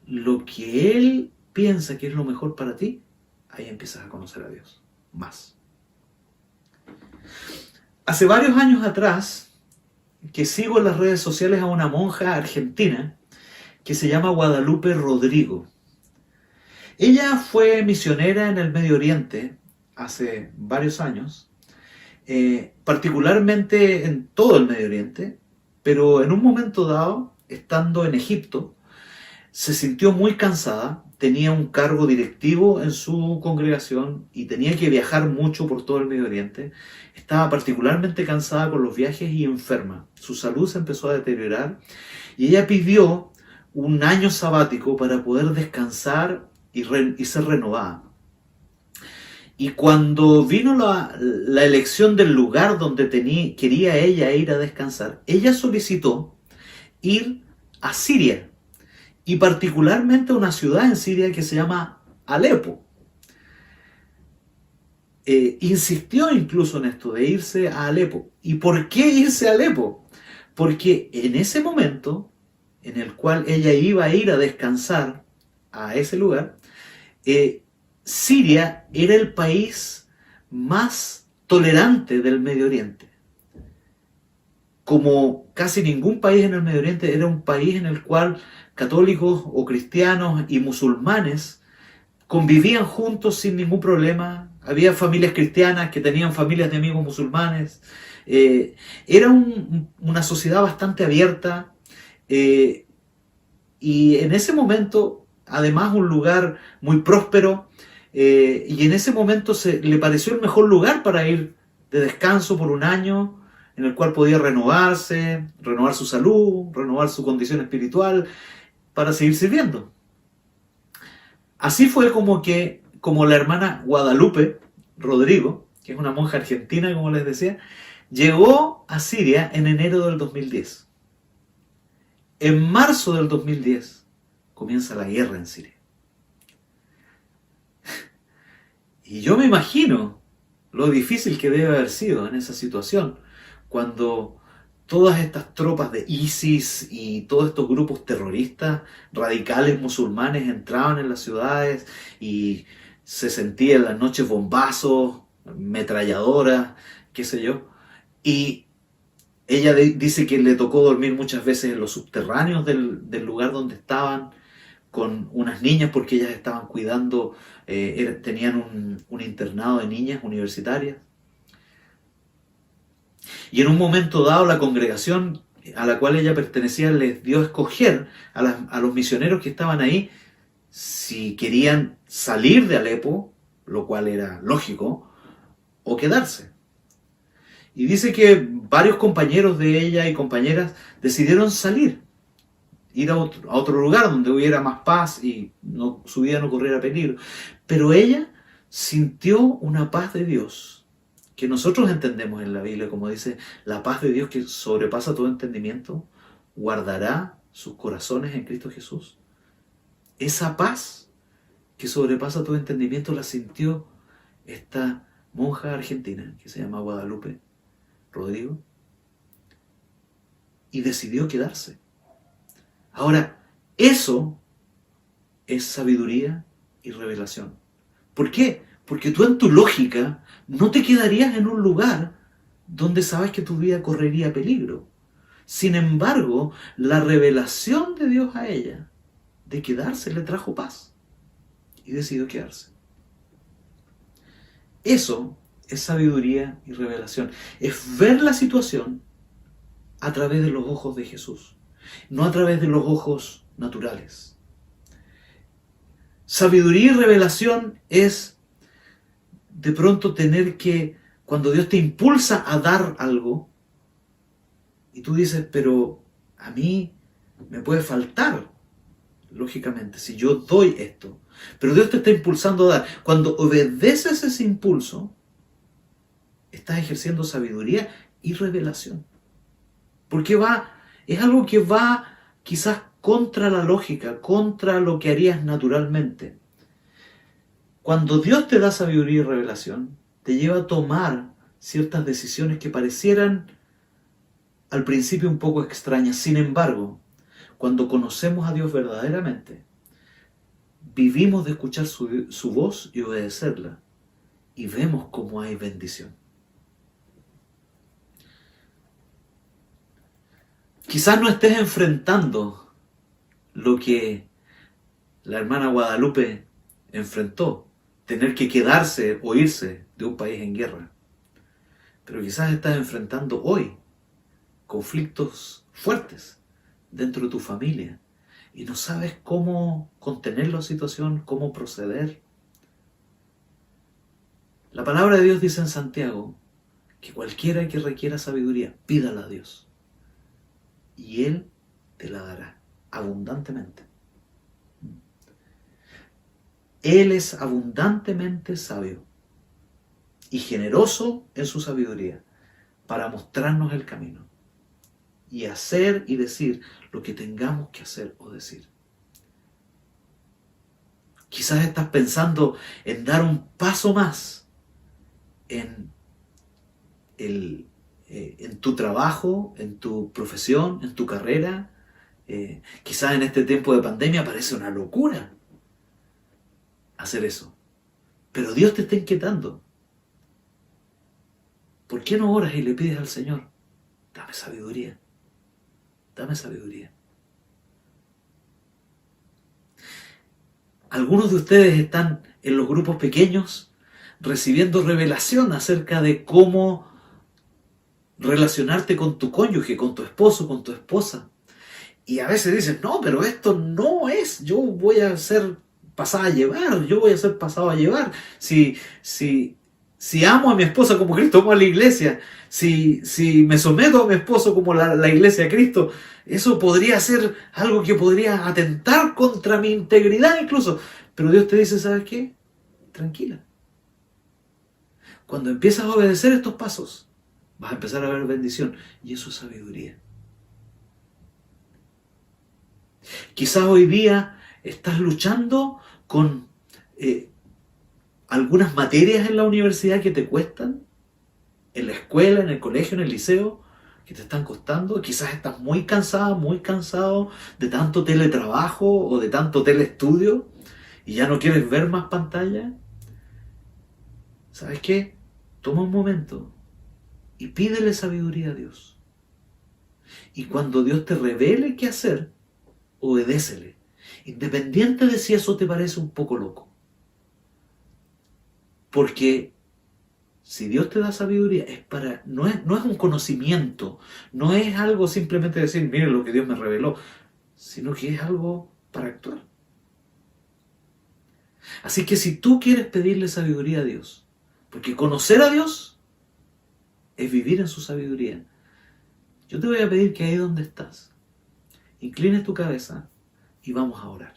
lo que Él piensa que es lo mejor para ti, ahí empiezas a conocer a Dios más. Hace varios años atrás, que sigo en las redes sociales a una monja argentina que se llama Guadalupe Rodrigo. Ella fue misionera en el Medio Oriente hace varios años, particularmente en todo el Medio Oriente, pero en un momento dado, estando en Egipto, se sintió muy cansada, tenía un cargo directivo en su congregación y tenía que viajar mucho por todo el Medio Oriente. Estaba particularmente cansada con los viajes y enferma. Su salud se empezó a deteriorar y ella pidió un año sabático para poder descansar y ser renovada. Y cuando vino la elección del lugar donde quería ella ir a descansar, ella solicitó ir a Siria, y particularmente a una ciudad en Siria que se llama Alepo. Insistió incluso en esto de irse a Alepo. ¿Y por qué irse a Alepo? Porque en ese momento en el cual ella iba a ir a descansar a ese lugar, Siria era el país más tolerante del Medio Oriente. Como casi ningún país en el Medio Oriente, era un país en el cual católicos o cristianos y musulmanes convivían juntos sin ningún problema. Había familias cristianas que tenían familias de amigos musulmanes. Era una sociedad bastante abierta. Y en ese momento, además, un lugar muy próspero. Y en ese momento le pareció el mejor lugar para ir de descanso por un año, en el cual podía renovarse, renovar su salud, renovar su condición espiritual, para seguir sirviendo. Así fue como como la hermana Guadalupe Rodrigo, que es una monja argentina, como les decía, llegó a Siria en enero del 2010. En marzo del 2010 comienza la guerra en Siria. Y yo me imagino lo difícil que debe haber sido en esa situación, cuando todas estas tropas de ISIS y todos estos grupos terroristas radicales musulmanes entraban en las ciudades y se sentían en las noches bombazos, metralladoras, qué sé yo. Y ella dice que le tocó dormir muchas veces en los subterráneos del lugar donde estaban, con unas niñas, porque ellas estaban cuidando, tenían un internado de niñas universitarias. Y en un momento dado la congregación a la cual ella pertenecía les dio a escoger a los misioneros que estaban ahí si querían salir de Alepo, lo cual era lógico, o quedarse. Y dice que varios compañeros de ella y compañeras decidieron salir, ir a otro lugar donde hubiera más paz y su vida no corriera peligro. Pero ella sintió una paz de Dios, que nosotros entendemos en la Biblia, como dice, la paz de Dios que sobrepasa todo entendimiento, guardará sus corazones en Cristo Jesús. Esa paz que sobrepasa todo entendimiento la sintió esta monja argentina, que se llama Guadalupe Rodrigo, y decidió quedarse. Ahora, eso es sabiduría y revelación. ¿Por qué? Porque tú en tu lógica no te quedarías en un lugar donde sabes que tu vida correría peligro. Sin embargo, la revelación de Dios a ella de quedarse le trajo paz y decidió quedarse. Eso es sabiduría y revelación. Es ver la situación a través de los ojos de Jesús, no a través de los ojos naturales. Sabiduría y revelación es de pronto tener que, cuando Dios te impulsa a dar algo, y tú dices, pero a mí me puede faltar, lógicamente, si yo doy esto. Pero Dios te está impulsando a dar. Cuando obedeces ese impulso, estás ejerciendo sabiduría y revelación. Porque es algo que va quizás contra la lógica, contra lo que harías naturalmente. Cuando Dios te da sabiduría y revelación, te lleva a tomar ciertas decisiones que parecieran al principio un poco extrañas. Sin embargo, cuando conocemos a Dios verdaderamente, vivimos de escuchar su voz y obedecerla, y vemos cómo hay bendición. Quizás no estés enfrentando lo que la hermana Guadalupe enfrentó, tener que quedarse o irse de un país en guerra. Pero quizás estás enfrentando hoy conflictos fuertes dentro de tu familia y no sabes cómo contener la situación, cómo proceder. La palabra de Dios dice en Santiago que cualquiera que requiera sabiduría, pídala a Dios. Y Él te la dará abundantemente. Él es abundantemente sabio y generoso en su sabiduría para mostrarnos el camino y hacer y decir lo que tengamos que hacer o decir. Quizás estás pensando en dar un paso más en tu trabajo, en tu profesión, en tu carrera. Quizás en este tiempo de pandemia parece una locura hacer eso. Pero Dios te está inquietando. ¿Por qué no oras y le pides al Señor? Dame sabiduría. Dame sabiduría. Algunos de ustedes están en los grupos pequeños recibiendo revelación acerca de cómo relacionarte con tu cónyuge, con tu esposo, con tu esposa. Y a veces dices, no, pero esto no es, yo voy a ser pasada a llevar, yo voy a ser pasado a llevar. Si amo a mi esposa como Cristo amó a la iglesia, si me someto a mi esposo como la iglesia de Cristo, eso podría ser algo que podría atentar contra mi integridad incluso. Pero Dios te dice, ¿sabes qué? tranquila. Cuando empiezas a obedecer estos pasos, vas a empezar a ver bendición. Y eso es sabiduría. Quizás hoy día estás luchando con algunas materias en la universidad que te cuestan, en la escuela, en el colegio, en el liceo, que te están costando. Quizás estás muy cansada, muy cansado de tanto teletrabajo o de tanto teleestudio y ya no quieres ver más pantalla. ¿Sabes qué? Toma un momento y pídele sabiduría a Dios. Y cuando Dios te revele qué hacer, obedécele, independiente de si eso te parece un poco loco. Porque si Dios te da sabiduría, no es un conocimiento, no es algo simplemente decir, mire lo que Dios me reveló, sino que es algo para actuar. Así que si tú quieres pedirle sabiduría a Dios, porque conocer a Dios es vivir en su sabiduría, yo te voy a pedir que ahí donde estás, inclines tu cabeza y vamos a orar.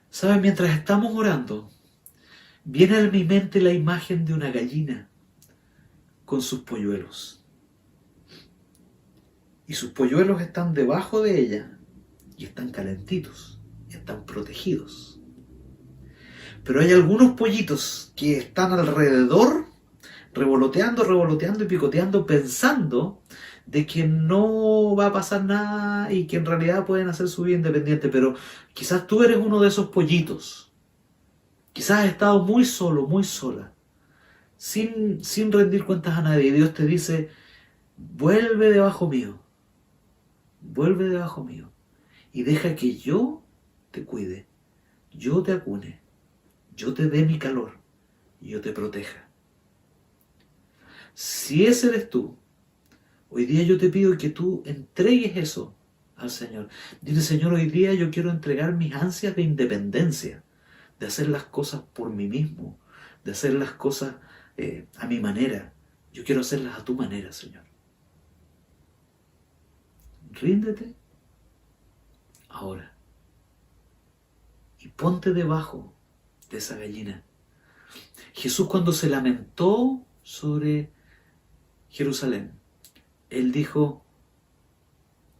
¿Sabes? Mientras estamos orando, viene a mi mente la imagen de una gallina con sus polluelos. Y sus polluelos están debajo de ella y están calentitos, y están protegidos. Pero hay algunos pollitos que están alrededor, revoloteando y picoteando, pensando de que no va a pasar nada y que en realidad pueden hacer su vida independiente. Pero quizás tú eres uno de esos pollitos. Quizás has estado muy solo, muy sola, sin rendir cuentas a nadie. Y Dios te dice, vuelve debajo mío y deja que yo te cuide, yo te acune, yo te dé mi calor y yo te proteja. Si ese eres tú, hoy día yo te pido que tú entregues eso al Señor. Dile, Señor, hoy día yo quiero entregar mis ansias de independencia, de hacer las cosas por mí mismo, de hacer las cosas a mi manera. Yo quiero hacerlas a tu manera, Señor. Ríndete ahora y ponte debajo de esa gallina. Jesús, cuando se lamentó sobre Jerusalén, Él dijo,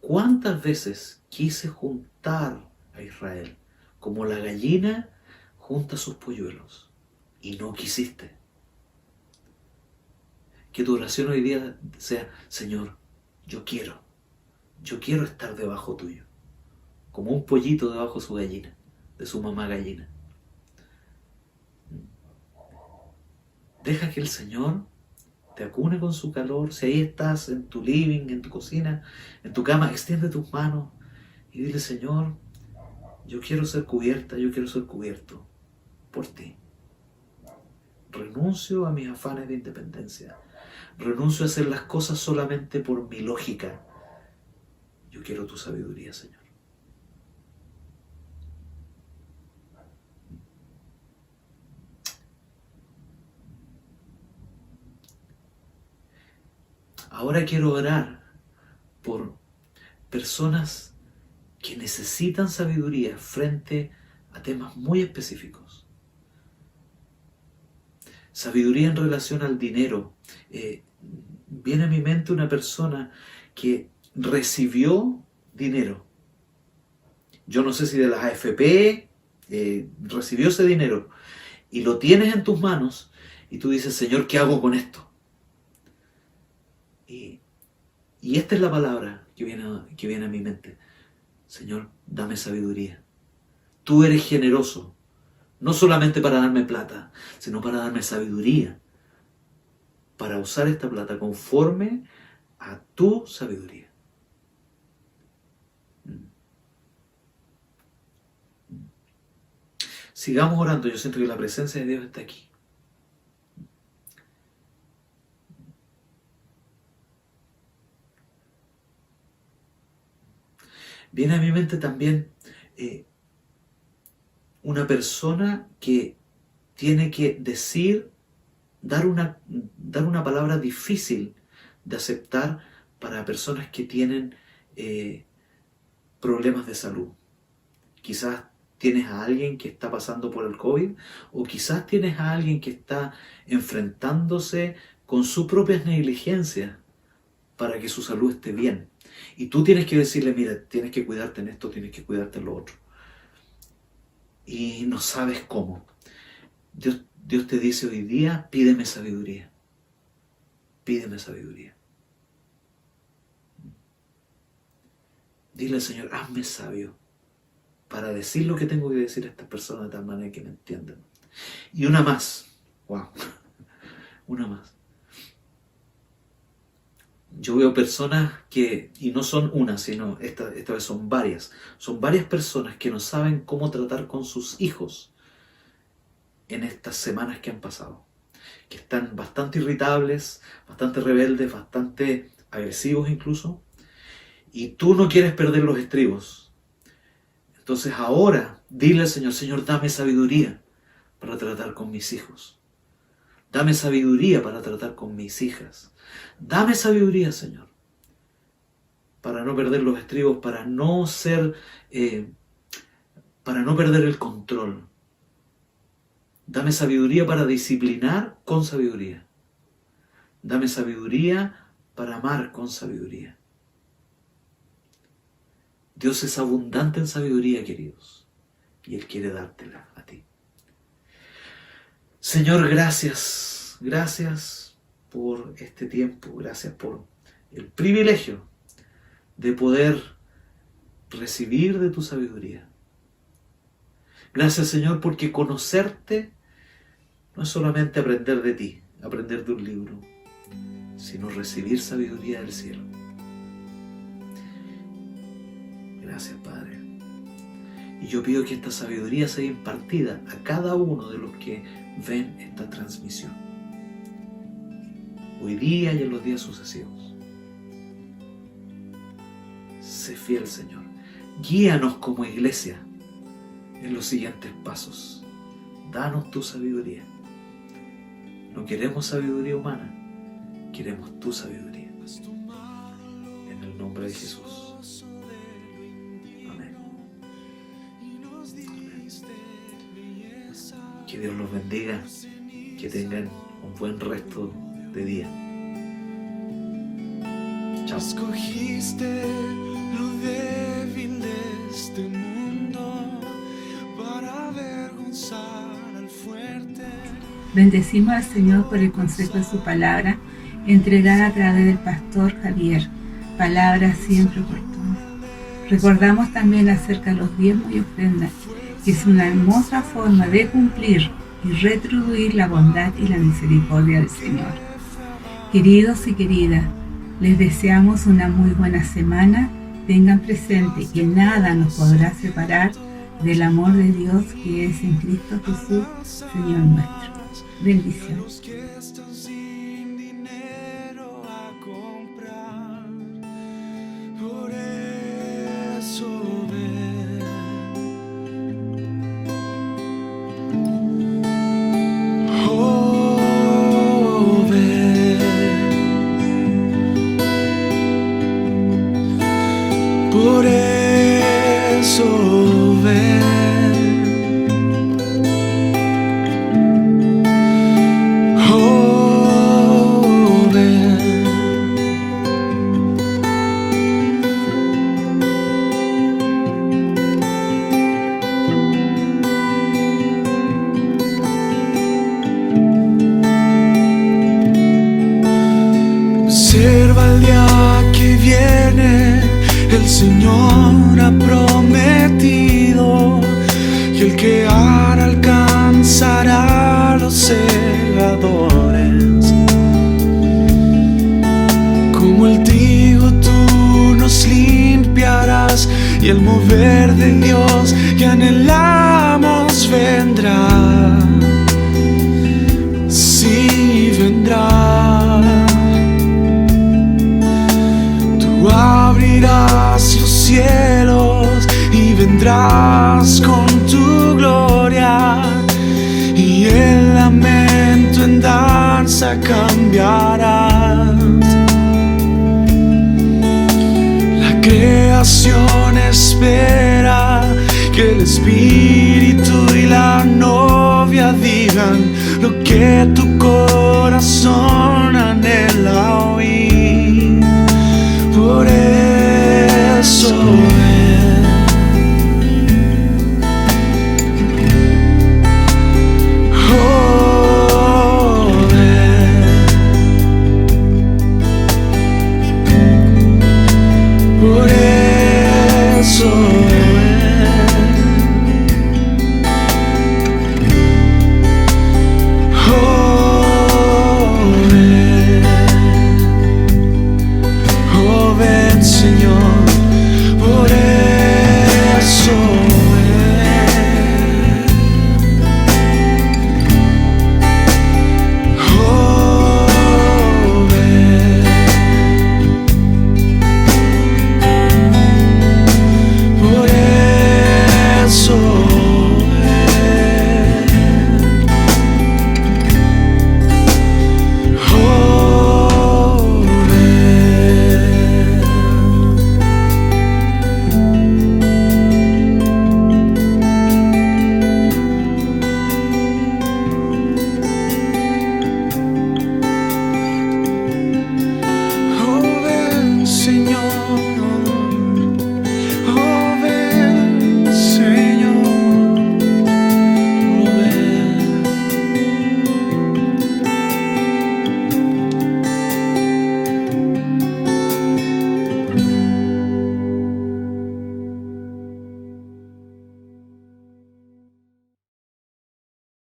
¿cuántas veces quise juntar a Israel como la gallina junta sus polluelos y no quisiste? Que tu oración hoy día sea, Señor, yo quiero estar debajo tuyo, como un pollito debajo de su gallina, de su mamá gallina. Deja que el Señor te acune con su calor. Si ahí estás en tu living, en tu cocina, en tu cama, extiende tus manos y dile, Señor, yo quiero ser cubierta, yo quiero ser cubierto por ti. Renuncio a mis afanes de independencia. Renuncio a hacer las cosas solamente por mi lógica. Yo quiero tu sabiduría, Señor. Ahora quiero orar por personas que necesitan sabiduría frente a temas muy específicos. Sabiduría en relación al dinero. Viene a mi mente una persona que recibió dinero. Yo no sé si de las AFP recibió ese dinero y lo tienes en tus manos y tú dices, Señor, ¿qué hago con esto? Y esta es la palabra que viene a mi mente. Señor, dame sabiduría. Tú eres generoso, no solamente para darme plata, sino para darme sabiduría, para usar esta plata conforme a tu sabiduría. Sigamos orando, yo siento que la presencia de Dios está aquí. Viene a mi mente también una persona que tiene que decir dar una palabra difícil de aceptar para personas que tienen problemas de salud. Quizás tienes a alguien que está pasando por el COVID, o quizás tienes a alguien que está enfrentándose con sus propias negligencias para que su salud esté bien. Y tú tienes que decirle, mira, tienes que cuidarte en esto, tienes que cuidarte en lo otro. Y no sabes cómo. Dios te dice hoy día, pídeme sabiduría. Pídeme sabiduría. Dile al Señor, hazme sabio para decir lo que tengo que decir a estas personas de tal manera que me entiendan. Y una más. Wow. Una más. Yo veo personas que, y no son una, sino esta vez son varias personas que no saben cómo tratar con sus hijos en estas semanas que han pasado, que están bastante irritables, bastante rebeldes, bastante agresivos incluso, y tú no quieres perder los estribos. Entonces ahora dile al Señor, Señor, dame sabiduría para tratar con mis hijos. Dame sabiduría para tratar con mis hijas. Dame sabiduría, Señor, para no perder los estribos, para no perder el control. Dame sabiduría para disciplinar con sabiduría. Dame sabiduría para amar con sabiduría. Dios es abundante en sabiduría, queridos, y Él quiere dártela a ti. Señor, gracias. Gracias por este tiempo. Gracias por el privilegio de poder recibir de tu sabiduría. Gracias, Señor, porque conocerte no es solamente aprender de ti, aprender de un libro, sino recibir sabiduría del cielo. Gracias, Padre. Y yo pido que esta sabiduría sea impartida a cada uno de los que ven esta transmisión, hoy día y en los días sucesivos. Sé fiel, Señor. Guíanos como iglesia en los siguientes pasos. Danos tu sabiduría. No queremos sabiduría humana, queremos tu sabiduría. En el nombre de Jesús. Amén. Amén. Que Dios los bendiga, que tengan un buen resto de día. Chao. Escogiste lo débil de este mundo para avergonzar al fuerte. Bendecimos al Señor por el consejo de su palabra, entregada a través del pastor Javier, palabra siempre oportuna. Recordamos también acerca de los diezmos y ofrendas, que es una hermosa forma de cumplir y retribuir la bondad y la misericordia del Señor. Queridos y queridas, les deseamos una muy buena semana. Tengan presente que nada nos podrá separar del amor de Dios que es en Cristo Jesús, Señor nuestro. Bendiciones. Por eso ven, oh ven, observa el día que viene. El Señor ha prometido que el que ara alcanzará a los segadores. Como el trigo tú nos limpiarás, y el mover de Dios que anhelamos vendrá. Sí, vendrá. Tú abrirás los cielos y vendrás con tu gloria, y el lamento en dar cambiará. La creación espera que el Espíritu y la novia digan lo que tu corazón